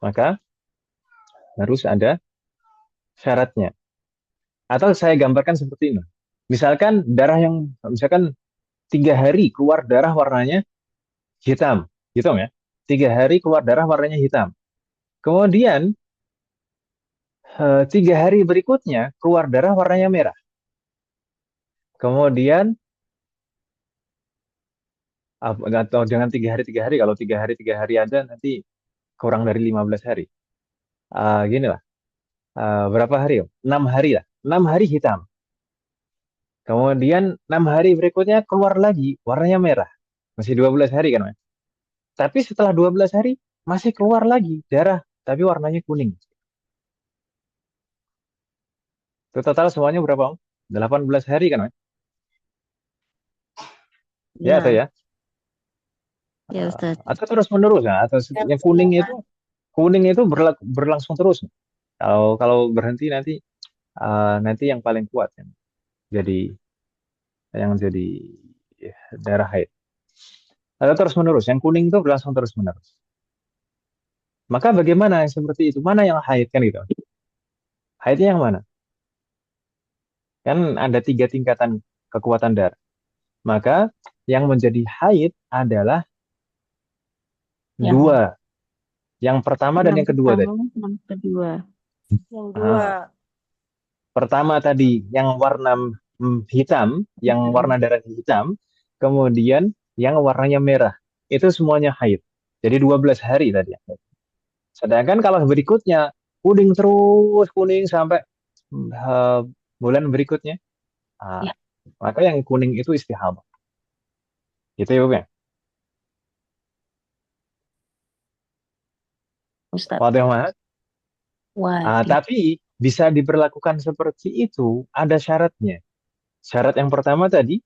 maka harus ada syaratnya. Atau saya gambarkan seperti ini. Misalkan 3 hari keluar darah warnanya hitam, gitu ya. 3 hari keluar darah warnanya hitam. Kemudian 3 hari berikutnya keluar darah warnanya merah. Kemudian atau dengan 3 hari, kalau 3 hari ada nanti kurang dari 15 hari. Gini lah, berapa hari? 6 hari lah. 6 hari hitam. Kemudian 6 hari berikutnya keluar lagi warnanya merah. Masih 12 hari kan, Mas? Tapi setelah 12 hari masih keluar lagi darah, tapi warnanya kuning. Itu total semuanya berapa, Om? 18 hari kan, Mas? Ya atau Ya, ya? ya Ustaz. Atau terus menerus ya? Atau Ya, yang kuning itu berlangsung terus. Kalau berhenti nanti nanti yang paling kuat kan jadi yang jadi darah haid. Atau terus menerus, yang kuning itu berlangsung terus menerus. Maka bagaimana yang seperti itu? Mana yang haid kan gitu? Haidnya yang mana? Kan ada 3 tingkatan kekuatan darah. Maka yang menjadi haid adalah Yang dua. Yang pertama dan yang yang kedua pertama, tadi. yang kedua. yang dua. Ah, pertama tadi yang warna hitam, yang warna darah hitam, kemudian yang warnanya merah. Itu semuanya haid. Jadi 12 hari tadi. Sedangkan kalau berikutnya kuning terus, kuning sampai eh, bulan berikutnya, ah, Ya, maka yang kuning itu istihadah. Gitu ya, Bu, ya? Ustaz. Wadah, Mas? Waduh. Tapi bisa diberlakukan seperti itu, ada syaratnya. Syarat yang pertama tadi,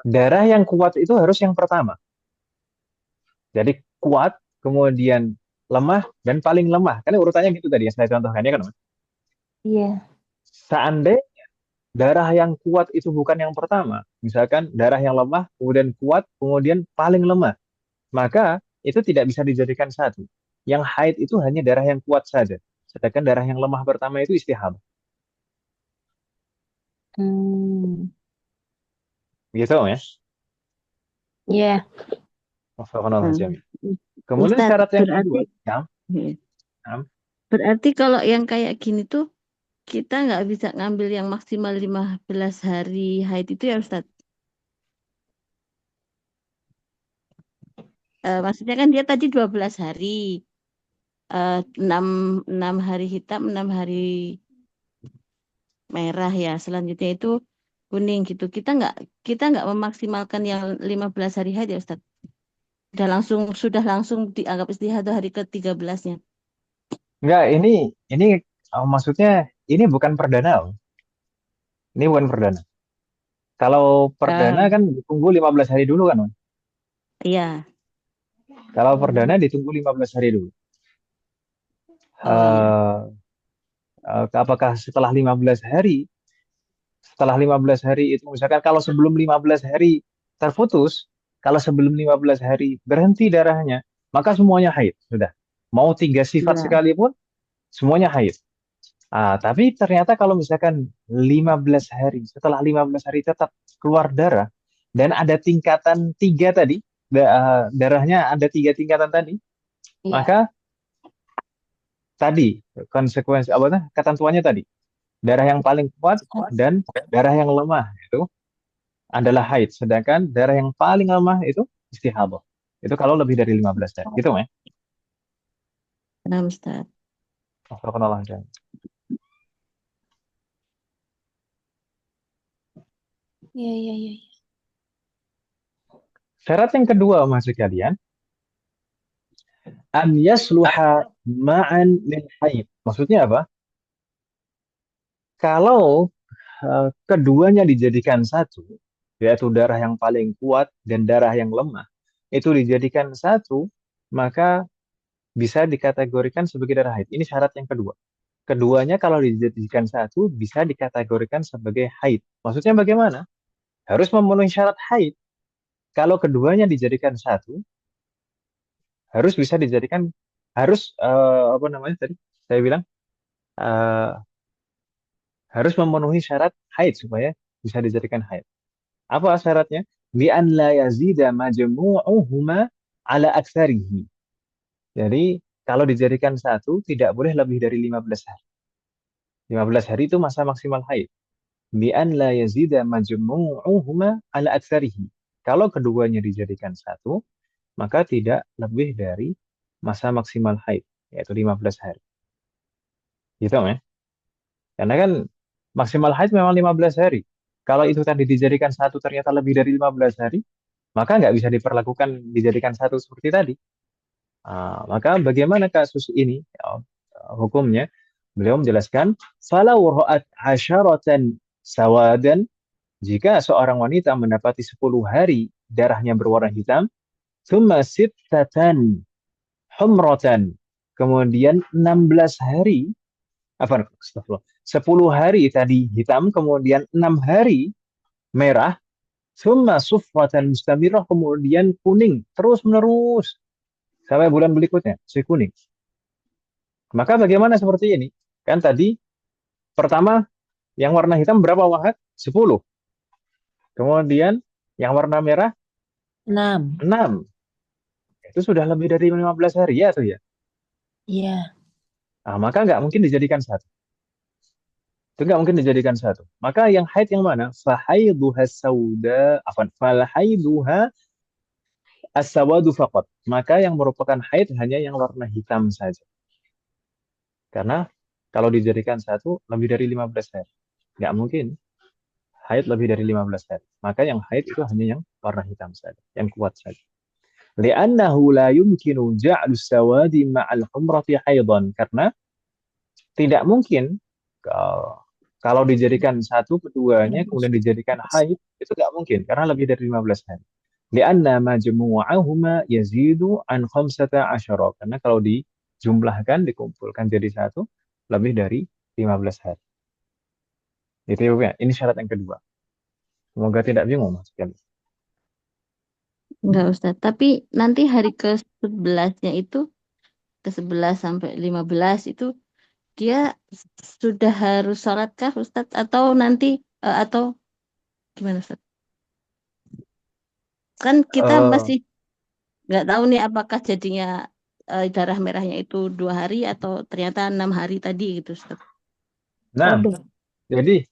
darah yang kuat itu harus yang pertama. Jadi kuat, kemudian lemah, dan paling lemah. Kan urutannya gitu tadi yang saya contohkan, ya kan, Mas? Iya. Seandainya darah yang kuat itu bukan yang pertama, misalkan darah yang lemah, kemudian kuat, kemudian paling lemah, maka itu tidak bisa dijadikan satu. Yang haid itu hanya darah yang kuat saja. Sedangkan darah yang lemah pertama itu istihadah. Hmm. Gitu ya. Iya. Wafaqanallah Hmm. jami'an. Kemudian Ustadz, syarat yang berarti kedua, ya, iya. ya. Berarti kalau yang kayak gini tuh kita nggak bisa ngambil yang maksimal 15 hari haid itu ya Ustadz. Maksudnya kan dia tadi 12 hari. 6, 6 hari hitam, 6 hari merah ya. Selanjutnya itu kuning gitu. Kita nggak memaksimalkan yang 15 hari haid ya Ustadz. Sudah langsung dianggap istihadah hari ke-13-nya. Enggak, ini maksudnya ini bukan perdana, loh. Ini bukan perdana. Kalau perdana Eh, kan ditunggu 15 hari dulu kan, Wan? iya. Kalau perdana Hmm. ditunggu 15 hari dulu. Oh iya. Eh, apakah setelah 15 hari itu misalkan kalau sebelum 15 hari terputus, kalau sebelum 15 hari berhenti darahnya, maka semuanya haid, sudah. Mau 3 sifat Iya. sekalipun, semuanya haid. Tapi ternyata kalau misalkan 15 hari, setelah 15 hari tetap keluar darah, dan ada tingkatan 3 tadi, darahnya ada 3 tingkatan tadi, Iya. maka tadi konsekuensi apa tuh ketentuannya tadi, darah yang paling kuat dan darah yang lemah itu adalah haid, sedangkan darah yang paling lemah itu istihadah. Itu kalau lebih dari 15 hari. Gitu, ya? Nah, Ustadz. Astagfirullahaladzim. Iya, iya, iya. Syarat yang kedua, maksud kalian, an yasluha ma'an lil haid. Maksudnya apa? Kalau keduanya dijadikan satu, yaitu darah yang paling kuat dan darah yang lemah, itu dijadikan satu, maka bisa dikategorikan sebagai darah haid. Ini syarat yang kedua. Keduanya kalau dijadikan satu, bisa dikategorikan sebagai haid. Maksudnya bagaimana? Harus memenuhi syarat haid. Kalau keduanya dijadikan satu, harus bisa dijadikan, harus, apa namanya tadi? Saya bilang, eh, harus memenuhi syarat haid supaya bisa dijadikan haid. Apa syaratnya? Bi an la yazida majmu'uhuma ala aktsarihi. Jadi kalau dijadikan satu tidak boleh lebih dari 15 hari. 15 hari itu masa maksimal haid. Bi an la yazida majmu'uhuma ala aktsarihi. Kalau keduanya dijadikan satu, maka tidak lebih dari masa maksimal haid, yaitu 15 hari. Gitu, ya? Karena kan maksimal haid memang 15 hari. Kalau itu tadi dijadikan satu ternyata lebih dari 15 hari, maka nggak bisa diperlakukan dijadikan satu seperti tadi. Maka bagaimana kasus ini, ya, hukumnya? Beliau menjelaskan, falau ra'at asyaratan sawadan, jika seorang wanita mendapati 10 hari darahnya berwarna hitam, thumma sittatan humratan, kemudian 16 hari, apa, astagfirullah, 10 hari tadi hitam, kemudian 6 hari merah, thumma sufratan mustamirah, kemudian kuning terus menerus sampai bulan berikutnya si kuning. Maka bagaimana seperti ini? Kan tadi pertama yang warna hitam berapa wahat? 10. Kemudian yang warna merah 6. 6. Itu sudah lebih dari 15 hari ya tuh ya. Iya. Maka nggak mungkin dijadikan satu. Itu nggak mungkin dijadikan satu. Maka yang haid yang mana? Fahaiduha sauda, afan, falhaiduha as-sawadu faqat. Maka yang merupakan haid hanya yang warna hitam saja. Karena kalau dijadikan satu lebih dari 15 hari. Nggak mungkin haid lebih dari 15 hari. Maka yang haid itu hanya yang warna hitam saja, yang kuat saja. Li'annahu la yumkinu ja'lu sawadi ma'al humrati haidan. Karena tidak mungkin uh, kalau dijadikan satu keduanya kemudian dijadikan haid, itu nggak mungkin karena lebih dari 15 hari. Li'anna majmu'ahuma yazidu an khamsata asyara. Karena kalau dijumlahkan, dikumpulkan jadi satu, lebih dari 15 hari. Itu ya, ini syarat yang kedua. Semoga tidak bingung Mas sekali. Enggak Ustadz. Tapi nanti hari ke-11-nya itu ke-11 sampai 15 itu dia sudah harus sholat kah Ustadz atau nanti atau gimana Ustadz? Kan kita Eh, masih nggak tahu nih apakah jadinya darah merahnya itu 2 hari atau ternyata 6 hari tadi gitu Ustadz. nah, Waduh. jadi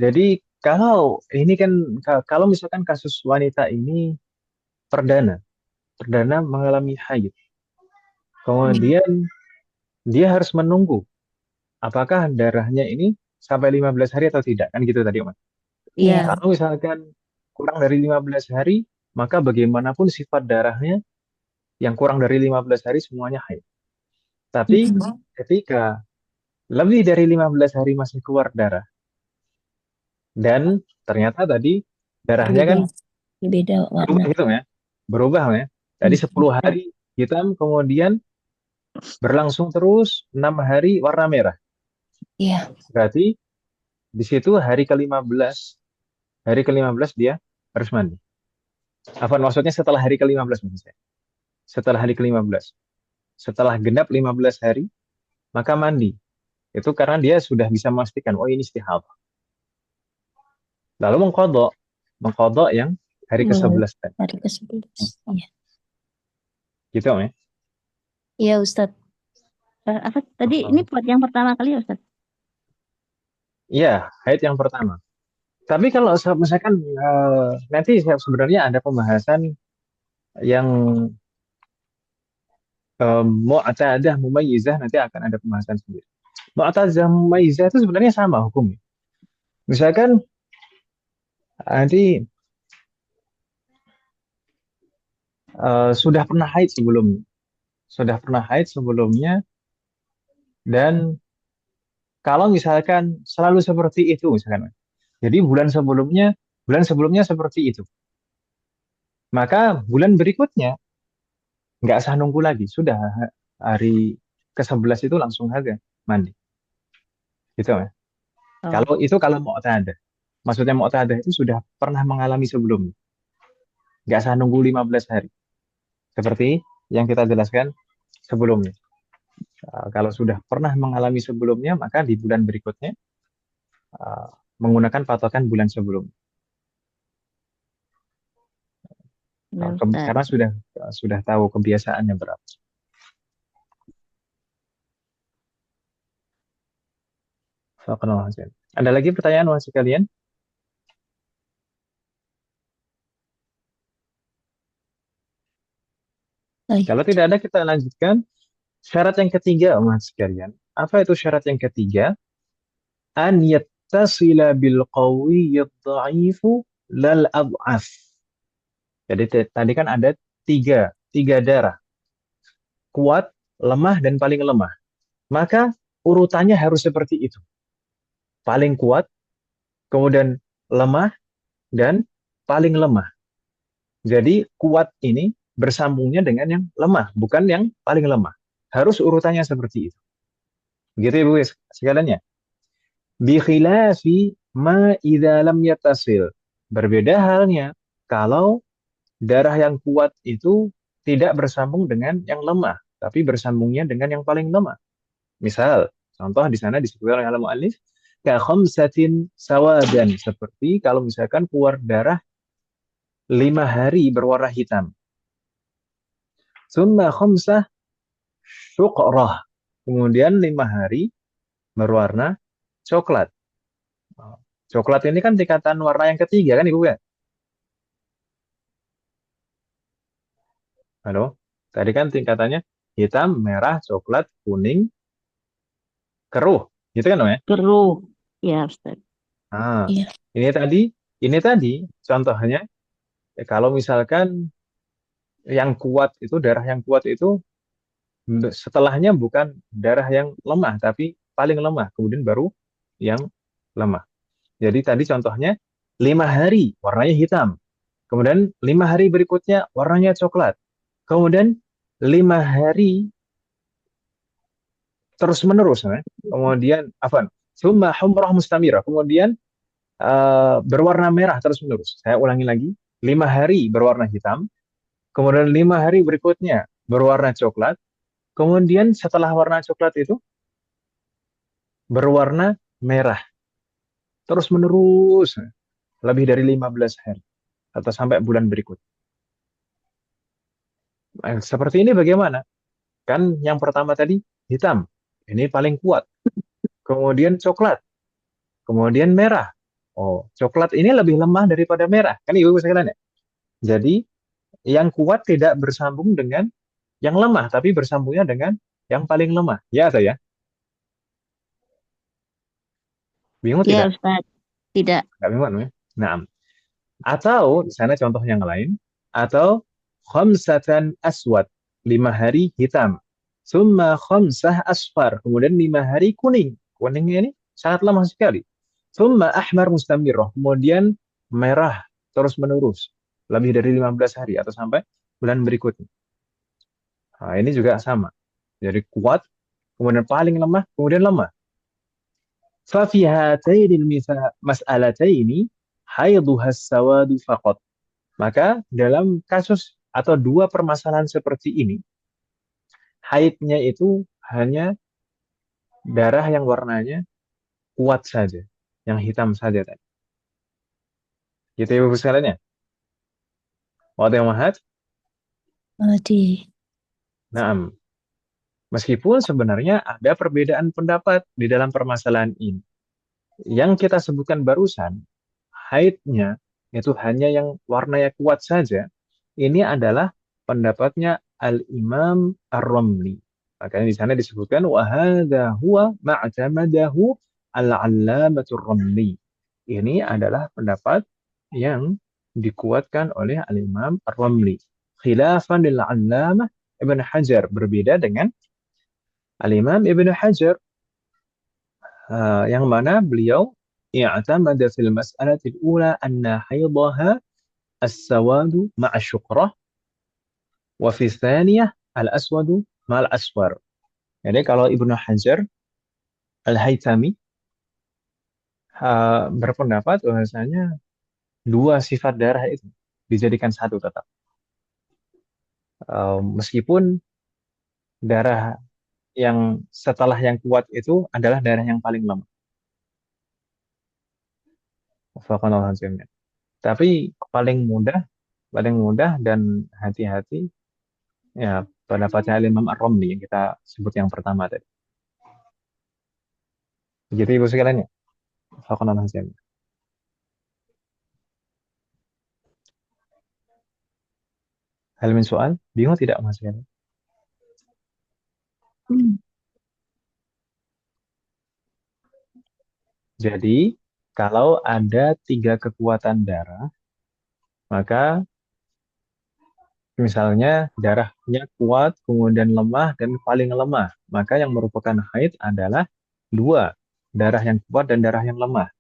jadi kalau ini kan kalau misalkan kasus wanita ini perdana, perdana mengalami haid, kemudian dia harus menunggu apakah darahnya ini sampai 15 hari atau tidak, kan gitu tadi, Mas. Iya. Iya. Kalau misalkan kurang dari 15 hari, maka bagaimanapun sifat darahnya yang kurang dari 15 hari semuanya haid. Tapi Mm-mm. ketika lebih dari 15 hari masih keluar darah, dan ternyata tadi darahnya kan Berbeda. Berbeda warna. berubah gitu ya, berubah ya. Tadi 10 Mm-mm. hari hitam, kemudian berlangsung terus 6 hari warna merah. Iya. Berarti di situ hari ke-15 dia harus mandi. Apa maksudnya setelah hari ke-15 maksud saya? Setelah hari ke-15. Setelah genap 15 hari, maka mandi. Itu karena dia sudah bisa memastikan, oh ini istihadah. Lalu mengkodok yang hari Mulai ke-11 tadi. hari ke-11. Iya. Gitu ya. Iya, Ustadz. Apa tadi ini buat yang pertama kali ya Ustadz? Iya, haid yang pertama. Tapi kalau misalkan nanti sebenarnya ada pembahasan yang mu'tadah mumayyizah, nanti akan ada pembahasan sendiri. Mu'tadah mumayyizah itu sebenarnya sama hukumnya. Misalkan nanti sudah pernah haid sebelumnya, sudah pernah haid sebelumnya, dan kalau misalkan selalu seperti itu misalkan, jadi bulan sebelumnya seperti itu, maka bulan berikutnya nggak usah nunggu lagi, sudah hari ke-11 itu langsung saja mandi, gitu ya. Oh, Kalau mu'tadah, maksudnya mu'tadah itu sudah pernah mengalami sebelumnya, nggak usah nunggu 15 hari, seperti yang kita jelaskan sebelumnya. Kalau sudah pernah mengalami sebelumnya, maka di bulan berikutnya uh, menggunakan patokan bulan sebelum. benar Ustadz. Karena sudah tahu kebiasaannya berapa. Ada lagi pertanyaan masih kalian? Baik. Kalau tidak ada, kita lanjutkan. Syarat yang ketiga, mas sekalian. Apa itu syarat yang ketiga? An yattasila bil qawiyyid dha'ifu lal ad'af. Jadi tadi kan ada tiga darah. Kuat, lemah, dan paling lemah. Maka urutannya harus seperti itu. Paling kuat, kemudian lemah, dan paling lemah. Jadi kuat ini bersambungnya dengan yang lemah, bukan yang paling lemah. Harus urutannya seperti itu. Begitu Ibu sekalian ya. Bi khilafi ma idza lam yattasil. Berbeda halnya kalau darah yang kuat itu tidak bersambung dengan yang lemah, tapi bersambungnya dengan yang paling lemah. Misal, contoh di sana disebutkan oleh al-mu'allif, ka khamsatin sawadan, seperti kalau misalkan keluar darah 5 hari berwarna hitam. Summa khamsah syuqrah. Kemudian 5 hari berwarna coklat. Coklat ini kan tingkatan warna yang ketiga kan Ibu ya? Halo? Tadi kan tingkatannya hitam, merah, coklat, kuning, keruh. Gitu kan, Om ya? Keruh. Ya Ustadz. Nah, Iya. ini tadi, ini tadi contohnya, kalau misalkan yang kuat itu, darah yang kuat itu setelahnya bukan darah yang lemah, tapi paling lemah. Kemudian baru yang lemah. Jadi tadi contohnya 5 hari warnanya hitam. Kemudian 5 hari berikutnya warnanya coklat. Kemudian 5 hari terus menerus, ya. Kemudian apa? Summa humrah mustamira. Kemudian berwarna merah terus menerus. Saya ulangi lagi. 5 hari berwarna hitam. Kemudian 5 hari berikutnya berwarna coklat. Kemudian setelah warna coklat itu berwarna merah. Terus menerus lebih dari 15 hari atau sampai bulan berikut. Seperti ini bagaimana? Kan yang pertama tadi hitam. Ini paling kuat. Kemudian coklat. Kemudian merah. Oh, coklat ini lebih lemah daripada merah. Kan ibu sekalian ya? Jadi yang kuat tidak bersambung dengan yang lemah, tapi bersambungnya dengan yang paling lemah. Ya, saya bingung Ya tidak? Ustadz, tidak. Nggak bingung, ya? Nah, atau di sana contoh yang lain, atau khamsatan aswad, 5 hari hitam. Summa khamsah asfar, kemudian 5 hari kuning. Kuningnya ini sangat lama sekali. Summa ahmar mustamirroh, kemudian merah terus menerus. Lebih dari 15 hari atau sampai bulan berikutnya. Nah, ini juga sama. Jadi kuat, kemudian paling lemah, kemudian lemah. ففي هاتين المسألتين حيضها السواد فقط. Maka dalam kasus atau dua permasalahan seperti ini, haidnya itu hanya darah yang warnanya kuat saja, yang hitam saja tadi. Gitu ya Bapak sekalian ya. Wadah mahat. Di. Nah, meskipun sebenarnya ada perbedaan pendapat di dalam permasalahan ini. Yang kita sebutkan barusan, haidnya itu hanya yang warnanya kuat saja. Ini adalah pendapatnya Al-Imam Ar-Ramli. Makanya di sana disebutkan wahada huwa ma'tamadahu al-'allamatur Ramli. Ini adalah pendapat yang dikuatkan oleh Al-Imam Ar-Ramli. Khilafan lil-'allamah Ibn Hajar, berbeda dengan Al-Imam Ibn Hajar yang mana beliau i'tamada fil mas'alatil ula anna haidhaha as-sawadu ma'a syukrah wa fi tsaniyah al-aswadu ma'al asfar. Jadi kalau Ibnu Hajar Al-Haytami berpendapat bahwasanya dua sifat darah itu dijadikan satu tetap. Meskipun darah yang setelah yang kuat itu adalah darah yang paling lemah. Tapi paling mudah dan hati-hati ya pendapatnya Imam Ar-Ramli yang kita sebut yang pertama tadi. Begitu Ibu sekalian ya. Faqanal Hasan. Hal min soal? Bingung tidak Mas sekalian? Jadi kalau ada 3 kekuatan darah, maka misalnya darahnya kuat, kemudian lemah, dan paling lemah. Maka yang merupakan haid adalah 2, darah yang kuat dan darah yang lemah.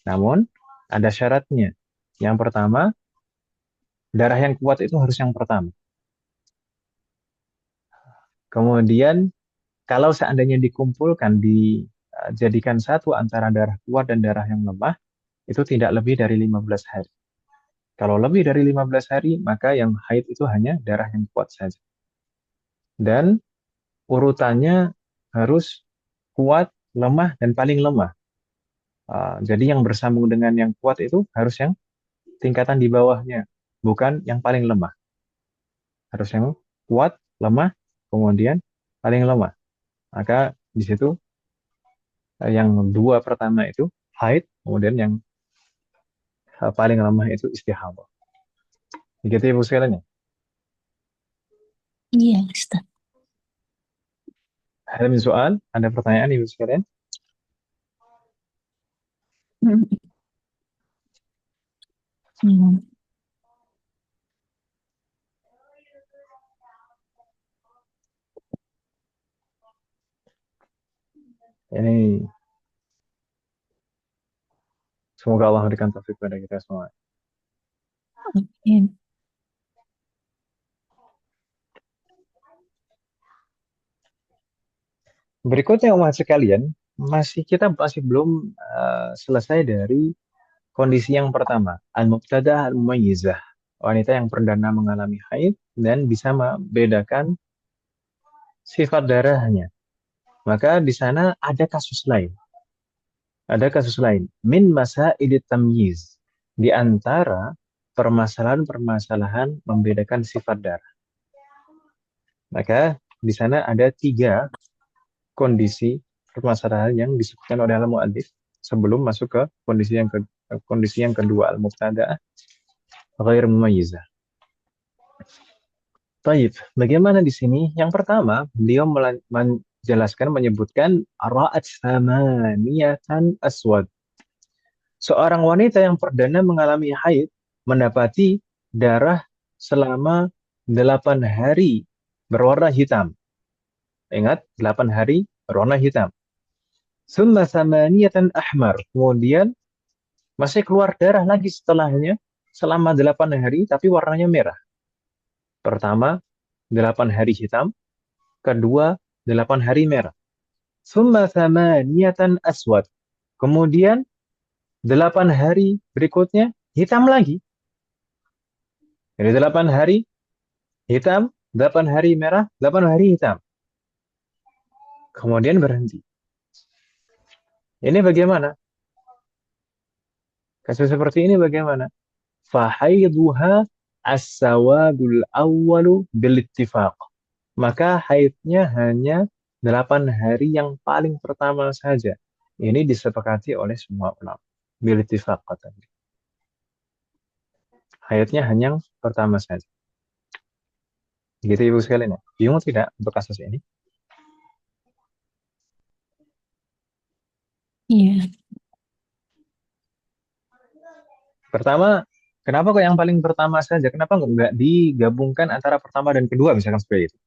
Namun, ada syaratnya. Yang pertama, darah yang kuat itu harus yang pertama. Kemudian, kalau seandainya dikumpulkan, dijadikan satu antara darah kuat dan darah yang lemah, itu tidak lebih dari 15 hari. Kalau lebih dari 15 hari, maka yang haid itu hanya darah yang kuat saja. Dan urutannya harus kuat, lemah, dan paling lemah. Jadi yang bersambung dengan yang kuat itu harus yang tingkatan di bawahnya, bukan yang paling lemah. Harus yang kuat, lemah, kemudian paling lemah. Maka di situ yang 2 pertama itu haid, kemudian yang paling lemah itu istihadah. Begitu Ibu sekalian ya. Iya, Ustaz. Ada soal? Ada pertanyaan Ibu sekalian? Hmm. Ini semoga Allah memberikan taufik pada kita semua. Oke. Berikutnya umat sekalian, kita masih belum selesai dari kondisi yang pertama, al-mubtada al-mumayyizah, wanita yang perdana mengalami haid dan bisa membedakan sifat darahnya. Maka di sana ada kasus lain. Ada kasus lain. Min masaidit tamyiz. Di antara permasalahan-permasalahan membedakan sifat darah. Maka di sana ada 3 kondisi permasalahan yang disebutkan oleh al-mu'allif sebelum masuk ke kondisi yang kedua, al-mubtada'ah ghair mumayyizah. Baik, bagaimana di sini? Yang pertama, beliau menjelaskan, menyebutkan ra'at samaniyatan aswad. Seorang wanita yang perdana mengalami haid mendapati darah selama 8 hari berwarna hitam. Ingat, 8 hari berwarna hitam. Summa samaniyatan ahmar. Kemudian masih keluar darah lagi setelahnya selama 8 hari tapi warnanya merah. Pertama, 8 hari hitam. Kedua, 8 hari merah. Summa samaniyatan aswad. Kemudian 8 hari berikutnya hitam lagi. Jadi 8 hari hitam, 8 hari merah, 8 hari hitam. Kemudian berhenti. Ini bagaimana? Kasus seperti ini bagaimana? Fahaiduha as-sawadul awwalu bilittifaq. Maka haidnya hanya 8 hari yang paling pertama saja. Ini disepakati oleh semua ulama. Bilittifaq katanya. Haidnya hanya yang pertama saja. Gitu Ibu sekalian ya. Bingung tidak untuk kasus ini? Iya. Pertama, kenapa kok yang paling pertama saja? Kenapa nggak digabungkan antara pertama dan kedua misalkan seperti itu?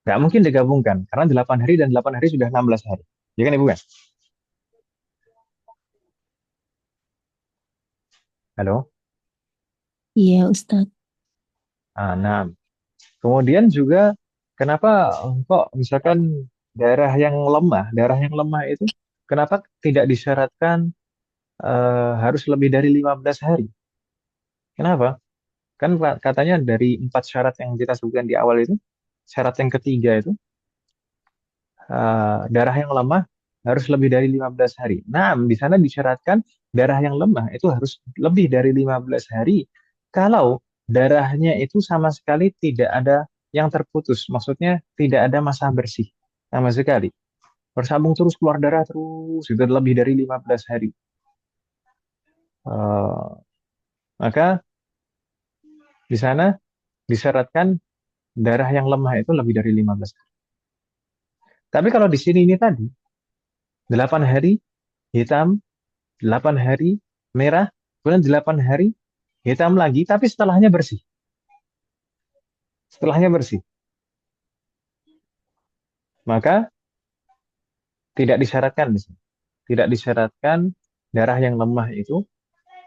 Nggak mungkin digabungkan, karena 8 hari dan 8 hari sudah 16 hari. Ya kan Ibu kan? Halo? Iya, Ustadz. Nah, kemudian juga kenapa kok misalkan darah yang lemah itu, kenapa tidak disyaratkan harus lebih dari 15 hari? Kenapa? Kan katanya dari 4 syarat yang kita sebutkan di awal itu, syarat yang ketiga itu, darah yang lemah harus lebih dari 15 hari. Nah, di sana disyaratkan darah yang lemah itu harus lebih dari 15 hari. Kalau darahnya itu sama sekali tidak ada yang terputus, maksudnya tidak ada masa bersih sama sekali. Bersambung terus keluar darah terus, itu lebih dari 15 hari. Eh, maka di sana disyaratkan darah yang lemah itu lebih dari 15 hari. Tapi kalau di sini ini tadi, 8 hari hitam, 8 hari merah, kemudian 8 hari hitam lagi, tapi setelahnya bersih. Setelahnya bersih. Maka tidak disyaratkan di sini. Tidak disyaratkan darah yang lemah itu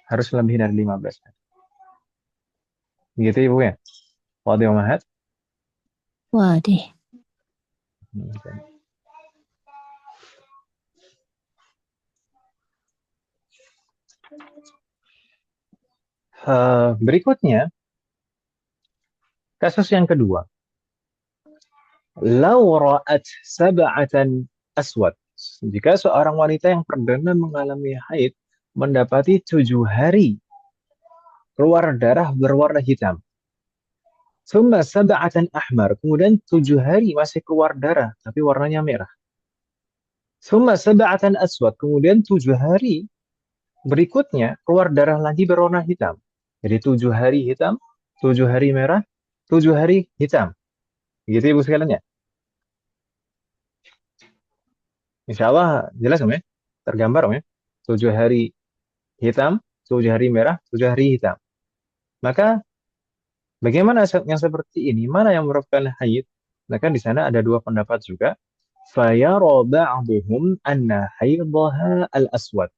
harus lebih dari 15 hari. Gitu Ibu ya. Wadih Mahat. Waduh. Berikutnya, kasus yang kedua. Lau ra'at sab'atan aswad. Jika seorang wanita yang perdana mengalami haid mendapati 7 hari keluar darah berwarna hitam. Summa sab'atan ahmar. Kemudian 7 hari masih keluar darah tapi warnanya merah. Summa sab'atan aswad. Kemudian 7 hari berikutnya keluar darah lagi berwarna hitam. Jadi 7 hari hitam, 7 hari merah, 7 hari hitam. Gitu Ibu sekalian ya. Insya Allah jelas Om ya. Tergambar Om ya. 7 hari hitam, 7 hari merah, 7 hari hitam. Maka bagaimana yang seperti ini? Mana yang merupakan haid? Maka di sana ada 2 pendapat juga. Fayara ba'duhum anna haidhaha al-aswad.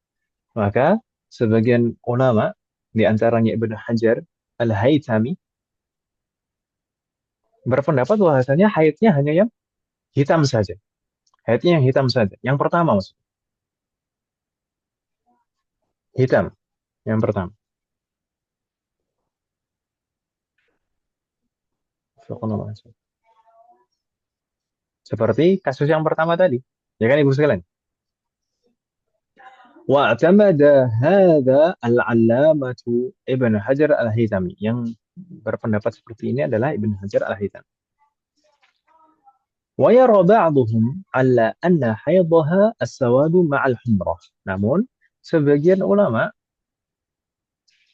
Maka sebagian ulama di antaranya Ibnu Hajar Al-Haytami berpendapat bahwasanya haidnya hanya yang hitam saja. Haidnya yang hitam saja. Yang pertama maksud. Hitam. Yang pertama. Seperti kasus yang pertama tadi. Ya kan Ibu sekalian? واعتمد هذا العلامة Ibn Hajar al-Haytami. Yang berpendapat seperti ini adalah Ibn Hajar al-Haytami. ويرى بعضهم على أن حيضها السواد مع الحمرة. Namun, sebagian ulama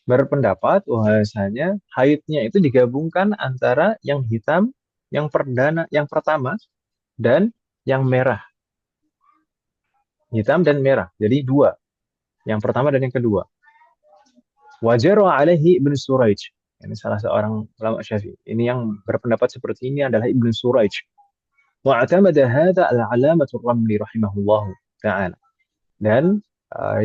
berpendapat bahwasanya haidnya itu digabungkan antara yang hitam, yang pertama, dan yang merah. Hitam dan merah. Jadi dua. Yang pertama dan yang kedua. Wajara alaihi Ibn Suraij. Ini salah seorang ulama Syafi'i. Ini yang berpendapat seperti ini adalah Ibn Suraij. Wa'tamada hadha al-alamatul Ramli rahimahullahu ta'ala. Dan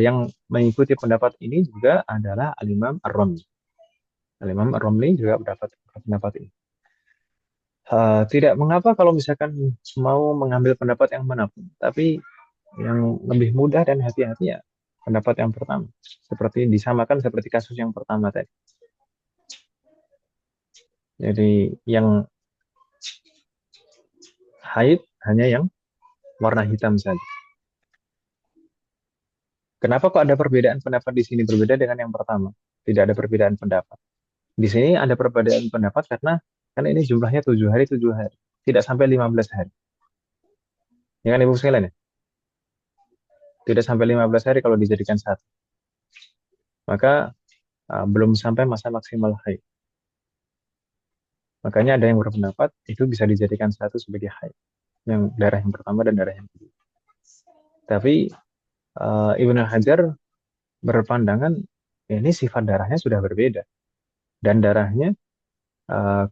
yang mengikuti pendapat ini juga adalah Al-Imam Ar-Ramli. Al-Imam Ar-Ramli juga pendapat ini. Tidak mengapa kalau misalkan mau mengambil pendapat yang manapun, tapi yang lebih mudah dan hati-hati ya pendapat yang pertama. Seperti disamakan seperti kasus yang pertama tadi. Jadi yang haid hanya yang warna hitam saja. Kenapa kok ada perbedaan pendapat di sini berbeda dengan yang pertama? Tidak ada perbedaan pendapat. Di sini ada perbedaan pendapat karena ini jumlahnya 7 hari, 7 hari. Tidak sampai 15 hari. Ya kan Ibu sekalian ya? Tidak sampai 15 hari kalau dijadikan satu. Maka belum sampai masa maksimal haid. Makanya ada yang berpendapat itu bisa dijadikan satu sebagai haid. Yang darah yang pertama dan darah yang kedua. Tapi Ibnu Hajar berpandangan ini sifat darahnya sudah berbeda. Dan darahnya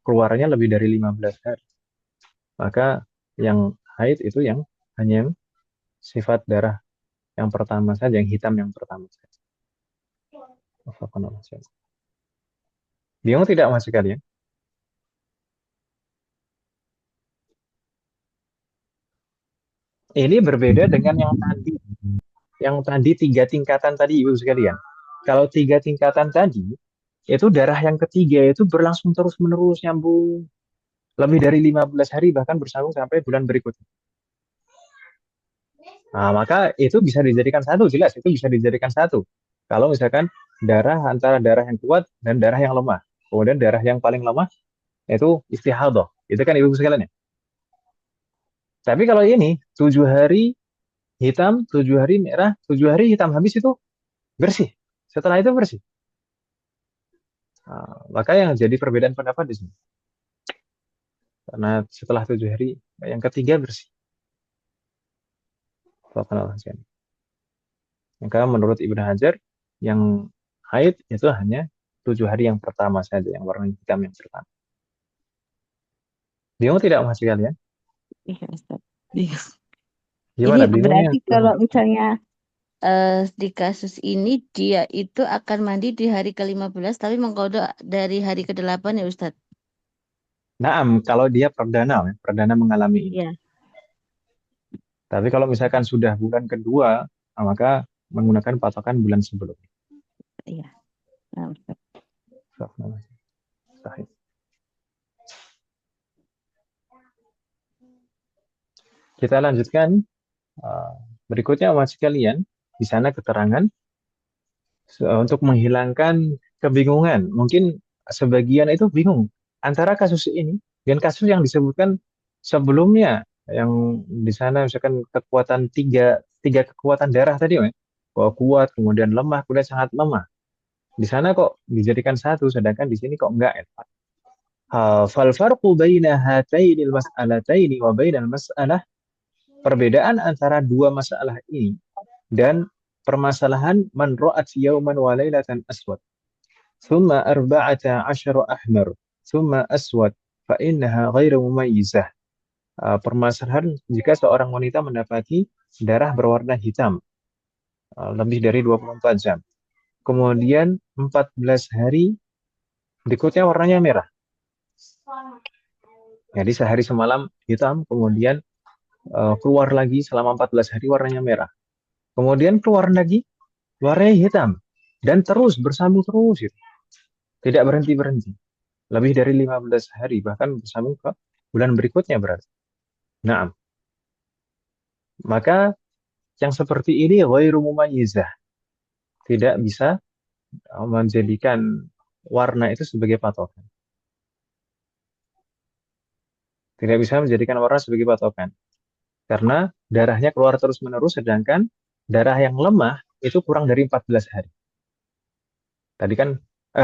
keluarnya lebih dari 15 hari. Maka yang haid itu yang hanya sifat darah yang pertama saja, yang hitam yang pertama saja. Bingung tidak Mas sekalian? Ini berbeda dengan yang tadi. Yang tadi 3 tingkatan tadi Ibu sekalian. Kalau 3 tingkatan tadi, itu darah yang ketiga itu berlangsung terus-menerus nyambung. Lebih dari 15 hari bahkan bersambung sampai bulan berikutnya. Nah, maka itu bisa dijadikan satu, jelas itu bisa dijadikan satu. Kalau misalkan darah antara darah yang kuat dan darah yang lemah. Kemudian darah yang paling lemah itu istihadah. Itu kan Ibu sekalian ya. Tapi kalau ini 7 hari hitam, 7 hari merah, 7 hari hitam habis itu bersih. Setelah itu bersih. Nah, maka yang jadi perbedaan pendapat di sini. Karena setelah 7 hari yang ketiga bersih. Maka menurut Ibnu Hajar yang haid itu hanya 7 hari yang pertama saja, yang warna hitam yang pertama. Bingung tidak Mas kalian? Iya, Ustaz. Iya. Gimana Ini bingungnya? berarti kalau misalnya di kasus ini dia itu akan mandi di hari ke-15 tapi mengkodok dari hari ke-8 ya Ustadz? Naam, kalau dia perdana mengalami ini. Iya. Tapi kalau misalkan sudah bulan kedua, maka menggunakan patokan bulan sebelumnya. Iya. Nah, Ustadz. Sahih. Kita lanjutkan berikutnya Mas sekalian. Di sana keterangan untuk menghilangkan kebingungan. Mungkin sebagian itu bingung antara kasus ini dan kasus yang disebutkan sebelumnya, yang di sana misalkan kekuatan tiga kekuatan darah tadi, bahwa kuat, kemudian lemah, kemudian sangat lemah. Di sana kok dijadikan satu, sedangkan di sini kok enggak. Fal farqu baina hataini al-mas'alataini wa baina al-mas'alah, perbedaan antara dua masalah ini dan permasalahan man ra'at yawman wa lailatan aswad thumma arba'ata asyara ahmar thumma aswad fa innaha ghairu mumayyizah. Permasalahan jika seorang wanita mendapati darah berwarna hitam lebih dari 24 jam. Kemudian 14 hari berikutnya warnanya merah. Jadi sehari semalam hitam, kemudian keluar lagi selama 14 hari warnanya merah. Kemudian keluar lagi warnanya hitam dan terus bersambung terus gitu. Tidak berhenti-berhenti. Lebih dari 15 hari bahkan bersambung ke bulan berikutnya berarti. Nah, Maka yang seperti ini ghairu mumayyizah, tidak bisa menjadikan warna itu sebagai patokan. Tidak bisa menjadikan warna sebagai patokan. Karena darahnya keluar terus-menerus, sedangkan darah yang lemah itu kurang dari 14 hari. Tadi kan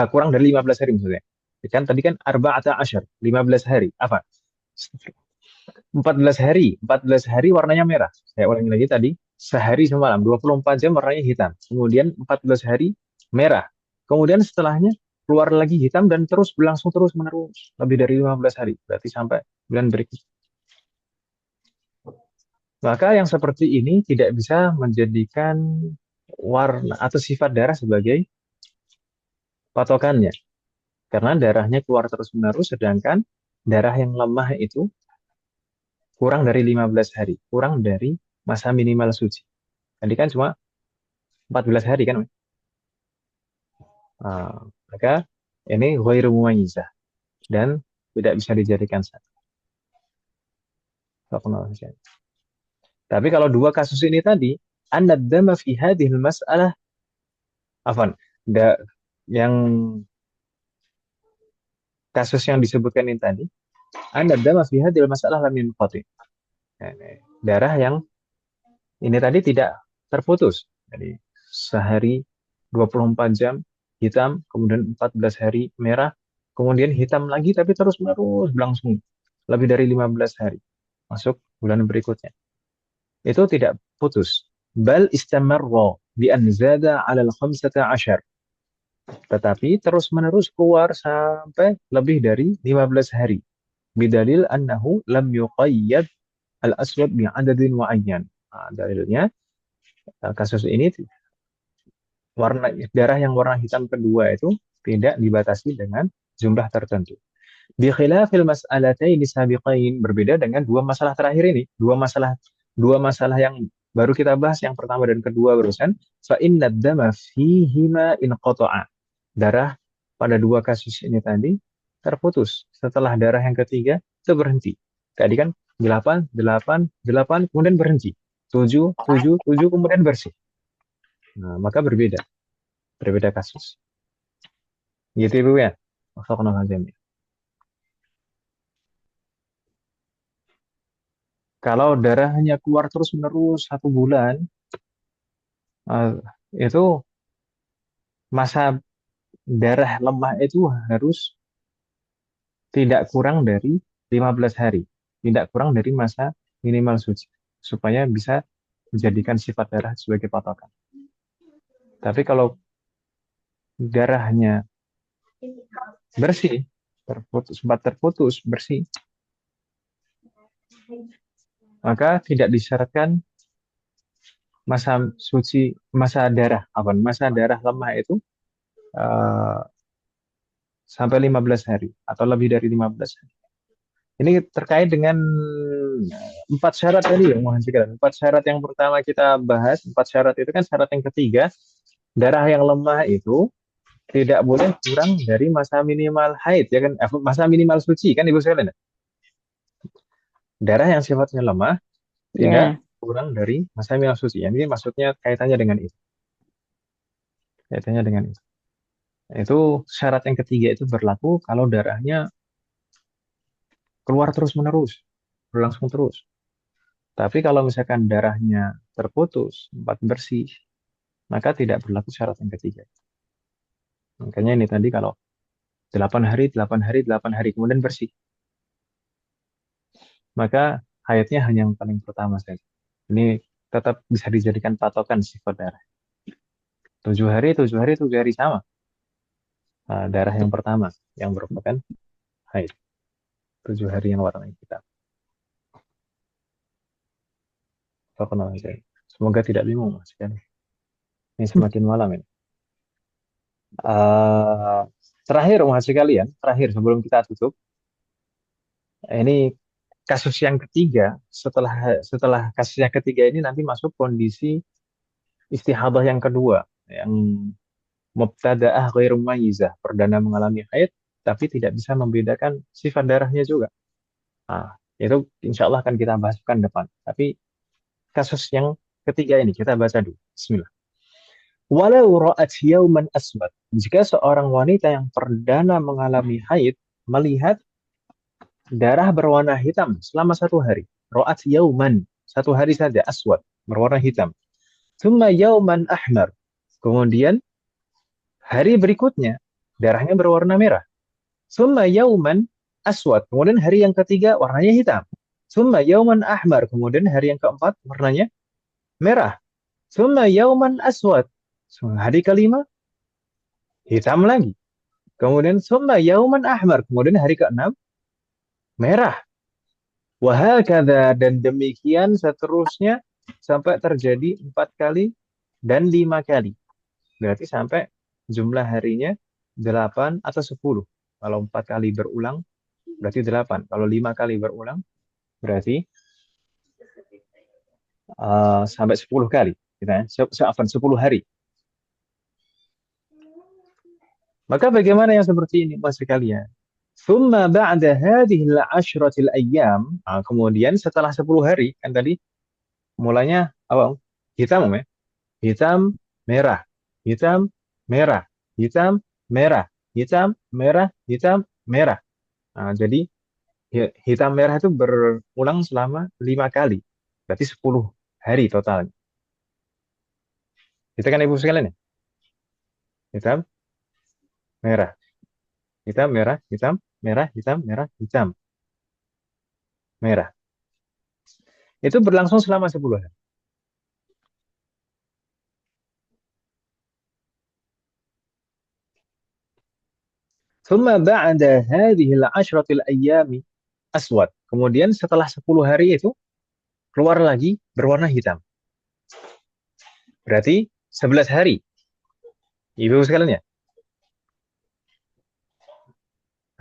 kurang dari 15 hari maksudnya. Kan tadi kan arba'ata asyar, 15 hari. Apa? 14 hari. 14 hari warnanya merah. Saya ulangi lagi tadi, sehari semalam, 24 jam warnanya hitam. Kemudian 14 hari merah. Kemudian setelahnya keluar lagi hitam dan terus berlangsung terus menerus lebih dari 15 hari. Berarti sampai bulan berikutnya. Maka yang seperti ini tidak bisa menjadikan warna atau sifat darah sebagai patokannya. Karena darahnya keluar terus-menerus, sedangkan darah yang lemah itu kurang dari 15 hari. Kurang dari masa minimal suci. Tadi kan cuma 14 hari kan. Maka ini ghairu mumayyizah dan tidak bisa dijadikan satu. Tapi kalau dua kasus ini tadi, annad dama fi hadhil mas'alah afan, yang kasus yang disebutkan ini tadi, annad dama fi hadhil mas'alah lam yanqati. Darah yang ini tadi tidak terputus. Jadi sehari 24 jam hitam, kemudian 14 hari merah, kemudian hitam lagi tapi terus-menerus berlangsung lebih dari 15 hari. Masuk bulan berikutnya. Itu tidak putus. Bal istamarra bi an zada 'ala al-15. Tetapi terus-menerus keluar sampai lebih dari 15 hari. Bidalil annahu lam yuqayyad al-aswad bi 'adadin muayyan. Dalilnya kasus ini warna darah yang warna hitam kedua itu tidak dibatasi dengan jumlah tertentu. Bi khilafil mas'alataini sabiqain, berbeda dengan dua masalah terakhir ini, dua masalah yang baru kita bahas, yang pertama dan kedua barusan, fa innad dama fihima inqata'a. Darah pada dua kasus ini tadi terputus. Setelah darah yang ketiga itu berhenti. Tadi kan 8, 8, 8 kemudian berhenti. 7, 7, 7 kemudian bersih. Nah, maka berbeda kasus. Gitu Ibu ya. Wafaqna jami'. Kalau darahnya keluar terus-menerus 1 bulan, itu masa darah lemah itu harus tidak kurang dari 15 hari. Tidak kurang dari masa minimal suci. Supaya bisa menjadikan sifat darah sebagai patokan. Tapi kalau darahnya bersih, sempat terputus, bersih, maka tidak disyaratkan masa darah lemah itu sampai 15 hari atau lebih dari 15 hari. Ini terkait dengan 4 syarat tadi ya, mohon sekalian. 4 syarat yang pertama kita bahas, 4 syarat itu kan syarat yang ketiga, darah yang lemah itu tidak boleh kurang dari masa minimal haid, ya kan? Masa minimal suci kan Ibu sekalian. Darah yang sifatnya lemah tidak kurang dari masa minimal suci. Ini maksudnya kaitannya dengan itu. Kaitannya dengan itu. Itu syarat yang ketiga itu berlaku kalau darahnya keluar terus-menerus, berlangsung terus. Tapi kalau misalkan darahnya terputus, sempat bersih, maka tidak berlaku syarat yang ketiga. Makanya ini tadi kalau 8 hari, 8 hari, 8 hari, kemudian bersih. Maka haidnya hanya yang paling pertama saja. Ini tetap bisa dijadikan patokan sifat darah. 7 hari, 7 hari, 7 hari sama. Darah yang pertama yang merupakan haid. 7 hari yang warna hitam. Semoga tidak bingung Mas. Ini semakin malam ini. Terakhir Mas sekalian, terakhir sebelum kita tutup. Ini kasus yang ketiga, setelah kasus yang ketiga ini nanti masuk kondisi istihadah yang kedua, yang mubtada'ah ghairu mumayyizah, perdana mengalami haid tapi tidak bisa membedakan sifat darahnya juga. Itu insya Allah akan kita bahas pekan depan. Tapi kasus yang ketiga ini. Kita baca dulu. Bismillah. Walau ra'at yauman aswad. Jika seorang wanita yang perdana mengalami haid melihat darah berwarna hitam selama 1 hari. Ra'at yauman. 1 hari saja aswad. Berwarna hitam. Thumma yauman ahmar. Kemudian hari berikutnya darahnya berwarna merah. Thumma yauman aswad. Kemudian hari yang ketiga warnanya hitam. Thumma yauman ahmar. Kemudian hari yang keempat warnanya merah. Thumma yauman aswad. Hari kelima hitam lagi. Kemudian thumma yauman ahmar. Kemudian hari keenam merah. Wahakadha, dan demikian seterusnya sampai terjadi 4 kali dan 5 kali. Berarti sampai jumlah harinya 8 atau 10. Kalau 4 kali berulang berarti 8. Kalau 5 kali berulang berarti sampai 10 kali. Gitu, 10 hari. Maka bagaimana yang seperti ini Mas sekalian? Thumma ba'da hadhil 'ashratil ayyam, kemudian setelah 10 hari kan tadi mulanya apa? Hitam ya. Hitam, merah, hitam, merah, hitam, merah, hitam, merah, hitam, merah. Jadi hitam merah itu berulang selama 5 kali. Berarti 10 hari total. Itu kan Ibu sekalian ya? Hitam, merah, hitam, merah, hitam, merah, hitam, merah, hitam, merah. Itu berlangsung selama 10 hari. ثم بعد هذه العشرة الأيام aswad. Kemudian setelah 10 hari itu keluar lagi berwarna hitam. Berarti 11 hari. Ibu sekalian ya?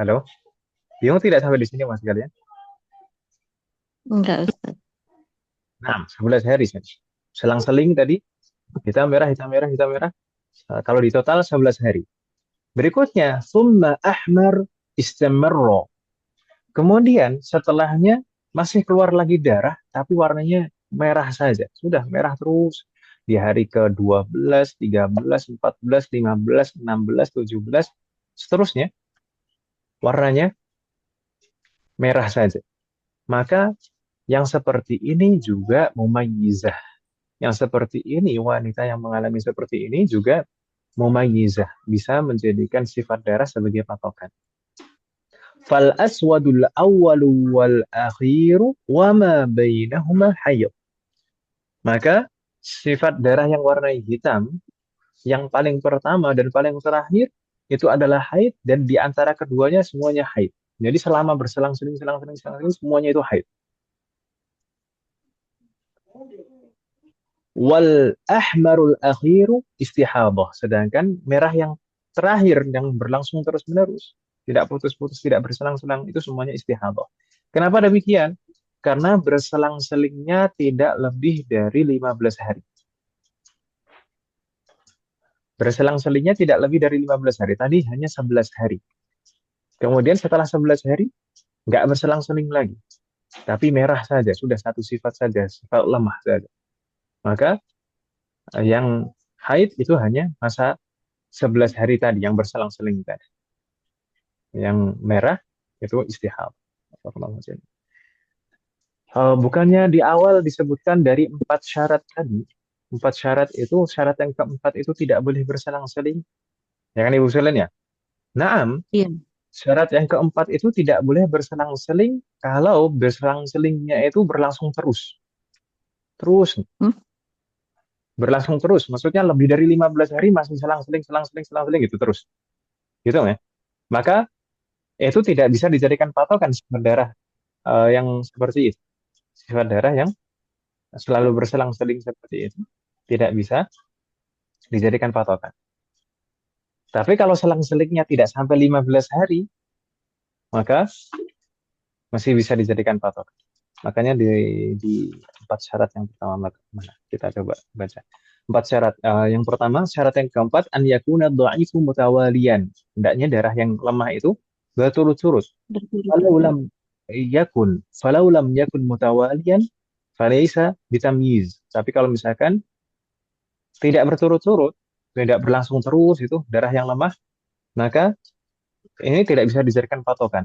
Halo? Bingung tidak sampai di sini Mas sekalian? Enggak, Ustaz. Nah, 11 hari saja. Selang-seling tadi hitam merah, hitam merah, hitam merah. Kalau di total 11 hari. Berikutnya, summa ahmar istamarra. Kemudian setelahnya masih keluar lagi darah, tapi warnanya merah saja. Sudah merah terus. Di hari ke-12, 13, 14, 15, 16, 17, seterusnya warnanya merah saja. Maka yang seperti ini juga mumayyizah. Yang seperti ini, wanita yang mengalami seperti ini juga mumayyizah. Bisa menjadikan sifat darah sebagai patokan. Fal aswadul awwalu wal akhiru wa ma bainahuma hayd. Maka sifat darah yang warna hitam yang paling pertama dan paling terakhir itu adalah haid, dan di antara keduanya semuanya haid. Jadi selama berselang-seling semuanya itu haid. Wal ahmarul akhiru istihadah. Sedangkan merah yang terakhir yang berlangsung terus-menerus, tidak putus-putus, tidak berselang-selang, itu semuanya istihadah. Kenapa demikian? Karena berselang-selingnya tidak lebih dari 15 hari. Berselang-selingnya tidak lebih dari 15 hari. Tadi hanya 11 hari. Kemudian setelah 11 hari, nggak berselang-seling lagi. Tapi merah saja, sudah satu sifat saja, sifat lemah saja. Maka yang haid itu hanya masa 11 hari tadi, yang berselang-seling tadi. Yang merah itu istihab. Bukannya di awal disebutkan dari 4 syarat tadi. 4 syarat itu, syarat yang keempat itu tidak boleh berselang-seling. Ya kan Ibu sekalian ya? Naam, Iya. syarat yang keempat itu tidak boleh berselang-seling kalau berselang-selingnya itu berlangsung terus. Terus. Berlangsung terus. Maksudnya lebih dari 15 hari masih selang-seling gitu terus. Gitu ya. Maka itu tidak bisa dijadikan patokan sifat darah yang seperti itu. Sifat darah yang selalu berselang-seling seperti itu tidak bisa dijadikan patokan. Tapi kalau selang-selingnya tidak sampai 15 hari, maka masih bisa dijadikan patokan. Makanya di 4 syarat yang pertama, mana kita coba baca. 4 syarat. Yang pertama, syarat yang keempat, an yakuna dha'ifu mutawaliyan. Hendaknya darah yang lemah itu berturut-turut. Falau lam yakun mutawaliyan Falaisa bitamyiz. Tapi kalau misalkan tidak berturut-turut, tidak berlangsung terus itu darah yang lemah, maka ini tidak bisa dijadikan patokan.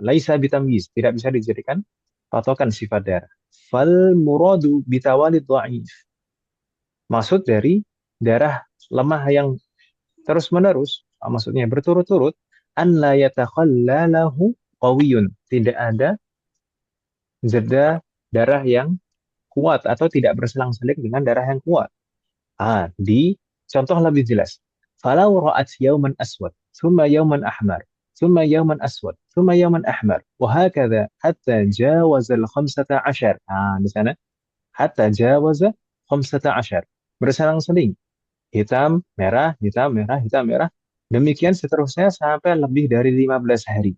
Laisa bitamyiz, tidak bisa dijadikan patokan sifat darah. Fal muradu bitawalid dha'if. Maksud dari darah lemah yang terus-menerus, maksudnya berturut-turut, an la yatakhallalahu qawiyun. Tidak ada jeda darah yang kuat atau tidak berselang-seling dengan darah yang kuat. Di contoh lebih jelas. Falau ra'at yawman aswad, thumma yawman ahmar, thumma yawman aswad, thumma yawman ahmar, wa hakadha hatta jawaza al-khamsata ashar. Di sana hatta jawaza khamsata ashar. Berselang-seling. Hitam, merah, hitam, merah, hitam, merah. Demikian seterusnya sampai lebih dari 15 hari.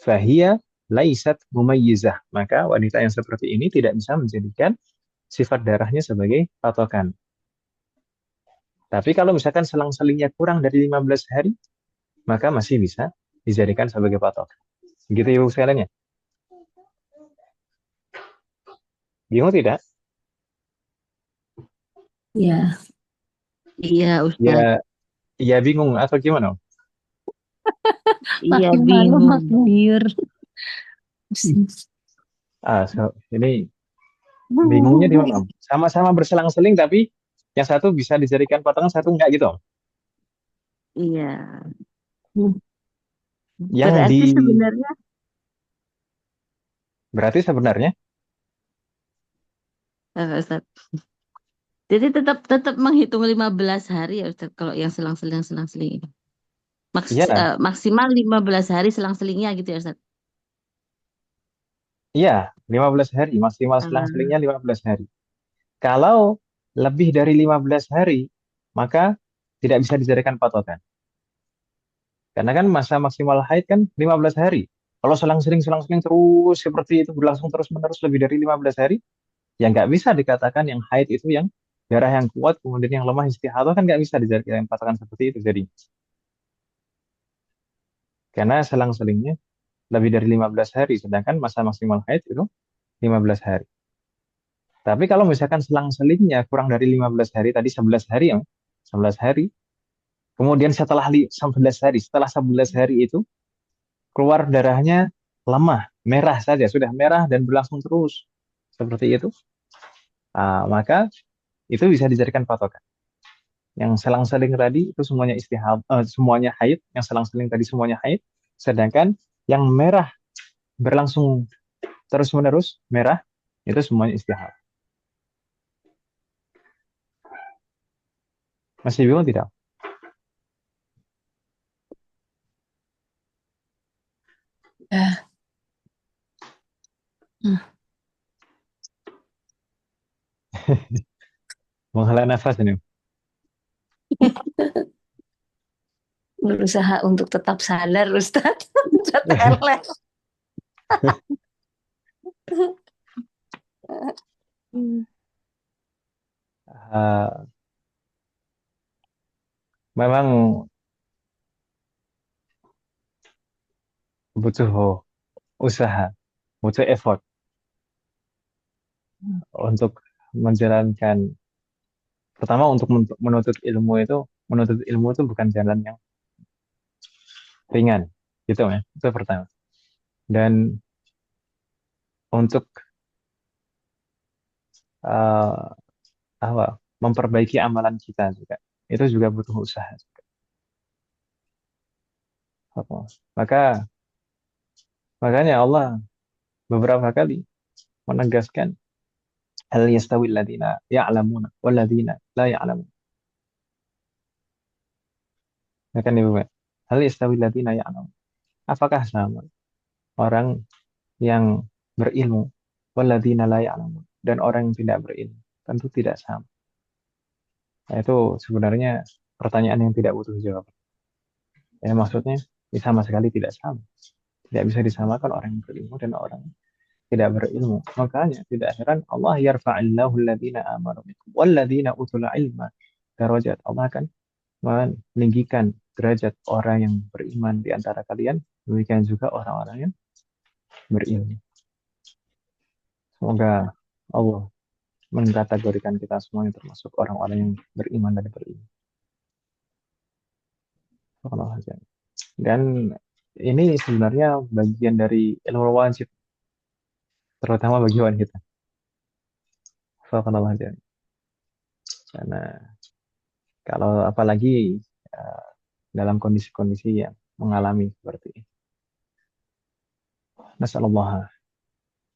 Fahiyya laisat mumayyizah. Maka wanita yang seperti ini tidak bisa menjadikan sifat darahnya sebagai patokan. Tapi kalau misalkan selang-selingnya kurang dari 15 hari, maka masih bisa dijadikan sebagai patokan. Gitu ya, Ibu sekalian ya? Bingung tidak? Ya, iya Ustaz. Ya, ya bingung atau gimana? Iya Makin malu bingung. makin liur. Ini bingungnya di mana? Sama-sama berselang-seling tapi yang satu bisa dijadikan patokan, satu enggak gitu. Iya. Yang Berarti sebenarnya Ustaz. Jadi tetap menghitung 15 hari ya Ustaz kalau yang selang-seling ini. Iya. Maksimal 15 hari selang-selingnya gitu ya Ustaz. Iya, 15 hari, maksimal selang-selingnya 15 hari. Kalau lebih dari 15 hari, maka tidak bisa dijadikan patokan. Karena kan masa maksimal haid kan 15 hari. Kalau selang-seling terus seperti itu berlangsung terus-menerus lebih dari 15 hari, ya nggak bisa dikatakan yang haid itu yang darah yang kuat, kemudian yang lemah istihadah kan nggak bisa dijadikan patokan seperti itu. Jadi, karena selang-selingnya lebih dari 15 hari, sedangkan masa maksimal haid itu 15 hari. Tapi kalau misalkan selang-selingnya kurang dari 15 hari, tadi 11 hari yang 11 hari, kemudian setelah 11 hari, setelah 11 hari itu keluar darahnya lemah, merah saja, sudah merah dan berlangsung terus seperti itu, maka itu bisa dijadikan patokan. Yang selang-seling tadi itu semuanya semuanya haid, yang selang-seling tadi semuanya haid, sedangkan yang merah berlangsung terus-menerus merah itu semuanya istihad. Masih bingung tidak? Menghela nafas ini. Berusaha untuk tetap sadar Ustaz. Teler. Memang butuh usaha, butuh effort untuk menjalankan. Pertama untuk menuntut ilmu itu bukan jalan yang ringan, gitu ya. Itu pertama. Dan untuk memperbaiki amalan kita juga, itu juga butuh usaha. Makanya Allah beberapa kali menegaskan hal yastawil ladina ya'lamuna wal ladina la ya'lamun. Kan Ibu, hal yastawil ladina ya'lamun. Apakah sama orang yang berilmu wal ladina la ya'lamun dan orang yang tidak berilmu? Tentu tidak sama. Nah, itu sebenarnya pertanyaan yang tidak butuh jawaban. Ya, maksudnya sama sekali tidak sama. Tidak bisa disamakan orang yang berilmu dan orang tidak berilmu. Makanya tidak heran Allah yarfa'illahu alladhina amanu minkum walladhina utul ilma darajat. Allah akan meninggikan derajat orang yang beriman di antara kalian, demikian juga orang-orang yang berilmu. Semoga Allah mengkategorikan kita semuanya termasuk orang-orang yang beriman dan berilmu. Subhanallah. Dan ini sebenarnya bagian dari ilmu wajib, terutama bagi wanita. Subhanallah. Karena kalau apalagi eh, dalam kondisi-kondisi yang mengalami seperti ini. Nasallallahu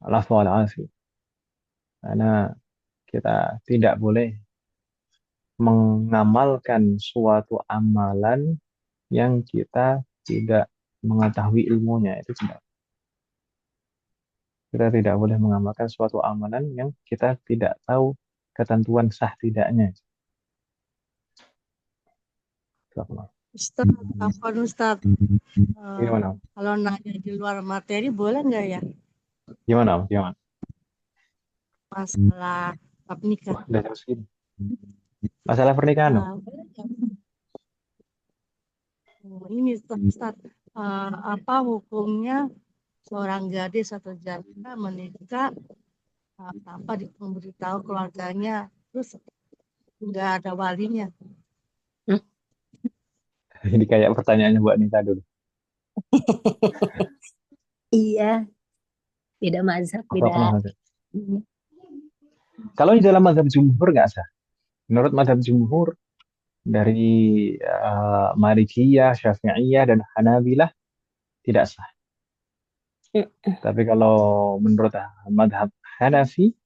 alaihi wal afiyah. Karena kita tidak boleh mengamalkan suatu amalan yang kita tidak mengetahui ilmunya. Itu tidak. Kita tidak boleh mengamalkan suatu amalan yang kita tidak tahu ketentuan sah tidaknya. Ustaz, apa Ustaz? Gimana? Kalau nanya di luar materi boleh nggak ya? Gimana? Gimana? Masalah bab nikah. Wah, udah jam segini. Masalah pernikahan, no? Boleh nggak? Ini Ustaz, apa hukumnya seorang gadis atau janda menikah tanpa memberitahu keluarganya, terus nggak ada walinya? Ini kayak pertanyaannya Bu Anita dulu. Iya, beda mazhab, beda. Kalau di dalam mazhab jumhur nggak sah. Menurut mazhab jumhur dari Malikiyah, Syafi'iyah, dan Hanabilah tidak sah. Tapi kalau menurut mazhab Hanafi,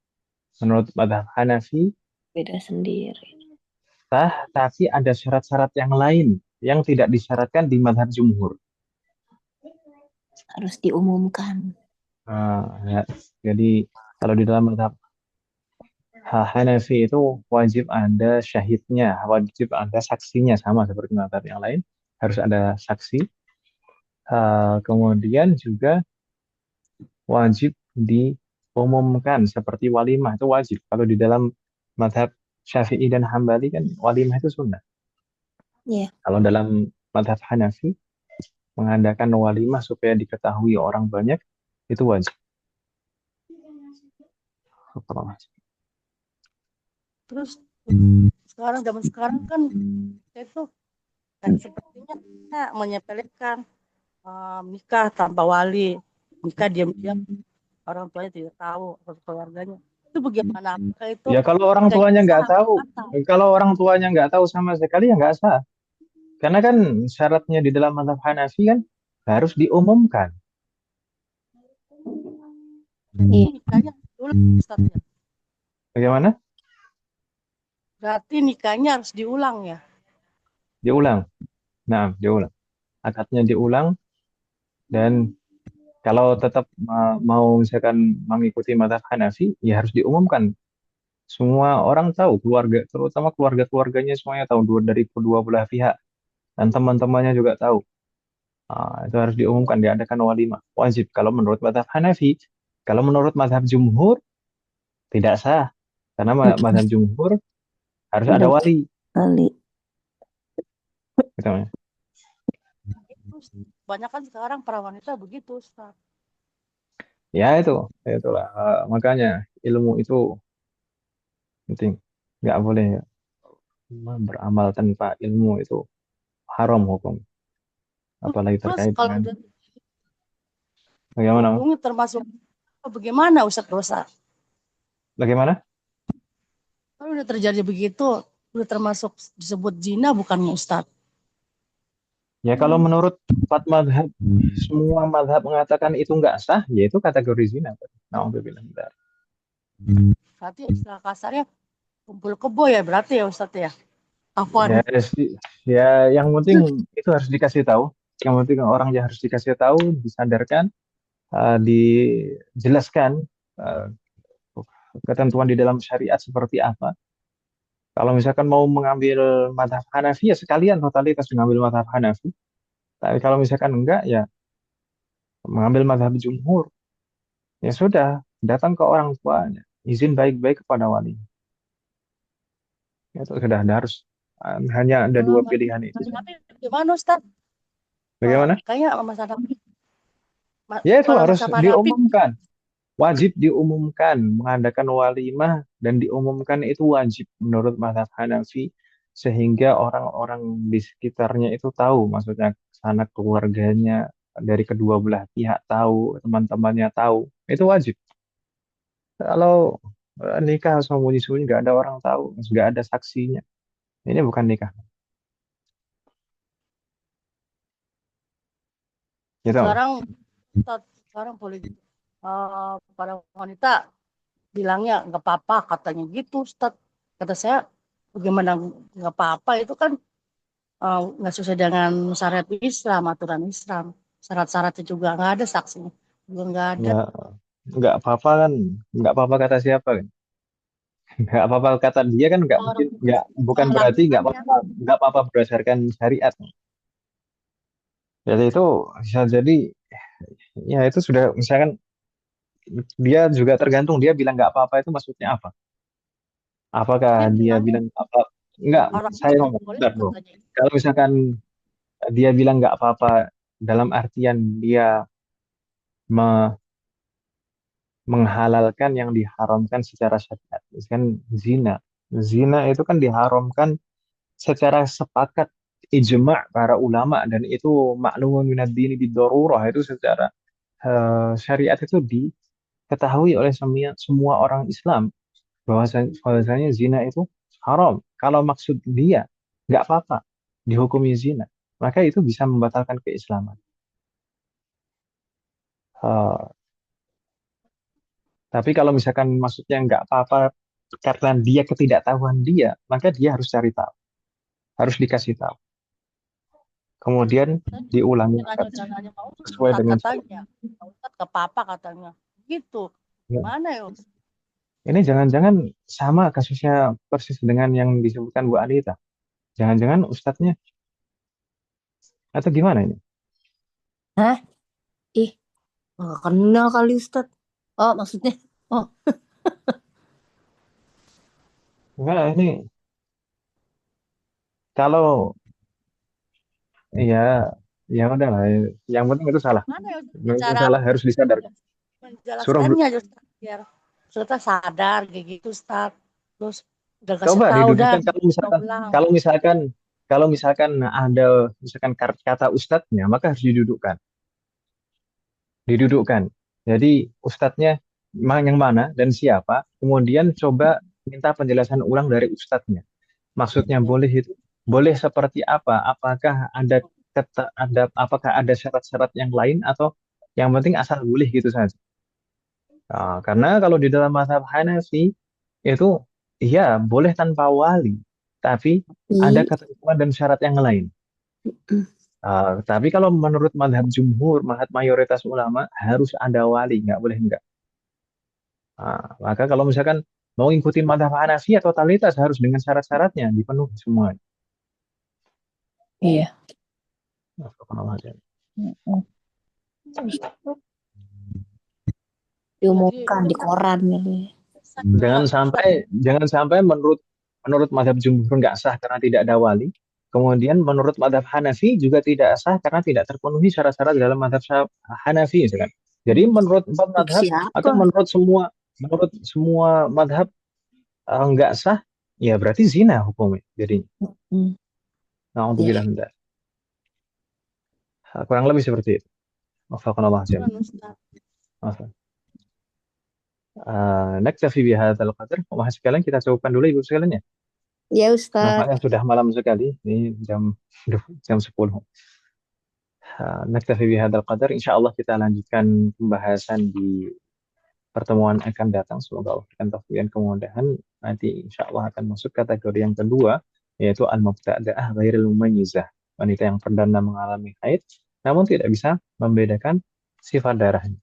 Beda sendiri. sah, tapi ada syarat-syarat yang lain yang tidak disyaratkan di mazhab jumhur. Harus diumumkan. Ya. Jadi kalau di dalam mazhab Hanafi itu wajib ada syahidnya, wajib ada saksinya, sama seperti mazhab yang lain, harus ada saksi. Kemudian juga wajib diumumkan seperti walimah, itu wajib. Kalau di dalam mazhab Syafi'i dan Hambali kan walimah itu sunnah. Iya. Kalau dalam mazhab Hanafi mengadakan walimah supaya diketahui orang banyak itu wajib. Terus zaman sekarang kan itu sepertinya menyepelekan nikah tanpa wali, nikah diam-diam, orang tuanya tidak tahu atau keluarganya. Itu bagaimana? Apakah itu Ya kalau orang tuanya nggak tahu, sama sekali ya nggak sah. Karena kan syaratnya di dalam mazhab Hanafi kan harus diumumkan. Nikahnya diulang, Ustaz, ya? Bagaimana? Berarti nikahnya harus diulang ya? Diulang. Nah, diulang. Akadnya diulang, dan kalau tetap mau misalkan mengikuti mazhab Hanafi, ya harus diumumkan. Semua orang tahu, keluarga, terutama keluarga-keluarganya semuanya tahu, dari kedua belah pihak. Dan teman-temannya juga tahu. Itu harus diumumkan, diadakan walimah. Wajib kalau menurut mazhab Hanafi. Kalau menurut mazhab jumhur, tidak sah. Karena mazhab jumhur harus ada wali. Gitu, ya. Banyak kan sekarang para wanita begitu, Ustaz. Ya itulah. Makanya ilmu itu penting. Nggak boleh beramal tanpa ilmu, itu haram hukum. Apalagi Terus terkait kalau dengan bagaimana? hukumnya termasuk bagaimana Ustaz dosa? Bagaimana? Kalau udah terjadi begitu, udah termasuk disebut zina bukan Ustaz? Ya kalau menurut empat mazhab, semua mazhab mengatakan itu nggak sah, yaitu kategori zina. Na'udzubillah. Berarti istilah kasarnya kumpul kebo ya berarti ya Ustaz ya? Afwan. Ya, yang penting itu harus dikasih tahu. Yang penting orang yang harus dikasih tahu, disadarkan, dijelaskan ketentuan di dalam syariat seperti apa. Kalau misalkan mau mengambil mazhab Hanafi, ya sekalian totalitas mengambil mazhab Hanafi. Tapi kalau misalkan enggak, ya mengambil mazhab jumhur. Ya sudah, datang ke orang tuanya, izin baik-baik kepada wali. Itu sudah harus, hanya ada dua pilihan itu. Gimana Ustaz? Bagaimana? Kayaknya masalah Ya itu harus diumumkan. wajib diumumkan, mengadakan walimah dan diumumkan itu wajib menurut mazhab Hanafi, sehingga orang-orang di sekitarnya itu tahu, maksudnya sanak keluarganya dari kedua belah pihak tahu, teman-temannya tahu, itu wajib. Kalau nikah sembunyi-sembunyi nggak ada orang tahu, nggak ada saksinya, ini bukan nikah, gitu. Sekarang Ustaz, sekarang boleh para wanita bilangnya nggak apa-apa katanya gitu Ustaz. Kata saya bagaimana nggak apa-apa itu kan nggak sesuai dengan syariat Islam, aturan Islam. Syarat-syaratnya juga nggak ada, saksinya juga nggak ada. Nggak, nggak apa-apa kan, nggak apa-apa kata siapa kan? Nggak apa-apa kata dia kan nggak Orang mungkin, nggak, bukan berarti melakukannya. nggak apa-apa berdasarkan syariat. Jadi itu bisa jadi ya itu sudah misalkan dia juga tergantung dia bilang nggak apa-apa itu maksudnya apa? Apakah Dia dia bilangnya bilang apa? Enggak, orang saya Islam ngomong boleh bentar bro. katanya. Kalau misalkan dia bilang nggak apa-apa dalam artian dia me- menghalalkan yang diharamkan secara syariat, misalkan zina. Zina itu kan diharamkan secara sepakat ijma' para ulama dan itu maklumun minad dini bid-darurah itu secara syariat itu diketahui oleh semua orang Islam bahwasanya zina itu haram. Kalau maksud dia nggak apa-apa dihukumi zina, maka itu bisa membatalkan keislaman. Eh, tapi kalau misalkan maksudnya nggak apa-apa karena dia ketidaktahuan dia, maka dia harus cari tahu, harus dikasih tahu. Kemudian diulangi Jangan-jangan mau sesuai Ustaz dengan syariat. katanya. Ustaz ke papa katanya. Gitu. Ya. Mana ya Ustaz? Ini jangan-jangan sama kasusnya persis dengan yang disebutkan Bu Anita. Jangan-jangan ustadznya atau gimana ini? Hah? Ih, nggak kenal kali Ustaz. Oh, maksudnya. Oh, Enggak, ini kalau ya ya udah lah. Yang penting itu salah. Mana ya Ustaz Itu cara salah harus disadarkan. Suruh menjelaskannya ya Ustaz biar Ustaz sadar kayak gitu Ustaz. Terus udah kasih coba tahu dah didudukkan kita ulang. kalau misalkan kalau misalkan ada misalkan kata ustadznya maka harus didudukkan. Jadi ustadznya yang mana dan siapa, kemudian coba minta penjelasan ulang dari ustadznya. Maksudnya boleh itu boleh seperti apa? Apakah ada apakah ada syarat-syarat yang lain atau yang penting asal boleh gitu saja. Nah, karena kalau di dalam mazhab Hanafi itu iya boleh tanpa wali, tapi ada i. ketentuan dan syarat yang lain. Tapi kalau menurut mazhab jumhur, mazhab mayoritas ulama harus ada wali, nggak boleh enggak. Maka kalau misalkan mau ngikutin mazhab Hanafi ya totalitas harus dengan syarat-syaratnya dipenuhi semua. Iya. Astagfirullahaladzim. Mm-mm. Jadi Diumumkan di koran gitu ya. Jangan sampai menurut menurut mazhab jumhur nggak sah karena tidak ada wali. Kemudian menurut mazhab Hanafi juga tidak sah karena tidak terpenuhi syarat-syarat dalam mazhab Hanafi, misalkan. Jadi menurut empat Untuk mazhab atau siapa? menurut semua mazhab nggak sah, ya berarti zina hukumnya. Jadi, Hmm. na'udzubillah Ya. min dzalik. Kurang lebih seperti itu. Wafaqanallah jami'an. Ustaz. Naktafi bihadzal qadar. Mas sekalian kita cukupkan dulu ibu sekalian ya. Ya Ustaz. Nampaknya sudah malam sekali. Ini jam 10. Naktafi bihadzal qadar. Insyaallah kita lanjutkan pembahasan di pertemuan akan datang. Semoga Allah berikan taufik dan kemudahan. Nanti insyaallah akan masuk kategori yang kedua yaitu al-mubtada'ah ghairil mumayyizah. Wanita yang perdana mengalami haid namun tidak bisa membedakan sifat darahnya.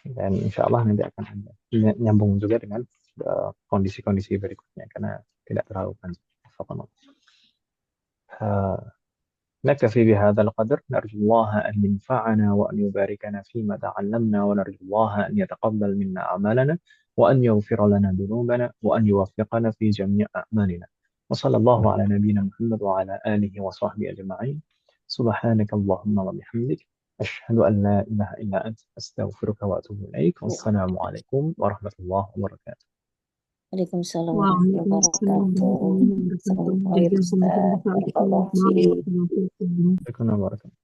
Dan insya Allah nanti akan ada nyambung juga dengan kondisi-kondisi berikutnya karena tidak terlalu panjang. نكتفي بهذا القدر نرجو الله أن ينفعنا وأن يباركنا فيما تعلمنا ونرجو الله أن يتقبل منا أعمالنا وأن يغفر لنا ذنوبنا وأن يوفقنا في جميع أعمالنا وصلى الله على نبينا محمد وعلى آله وصحبه أجمعين سبحانك اللهم وبحمدك Asyhadu an la ilaha illa anta astaghfiruka wa atubu ilaik. Wassalamualaikum warahmatullahi wabarakatuh. Waalaikumsalam warahmatullahi Waalaikumsalam wabarakatuh. warahmatullahi wabarakatuh. Assalamualaikum Ustaz. Jazakumullah khairan. Barakallahu fiik. Waalaikumsalam warahmatullahi wabarakatuh.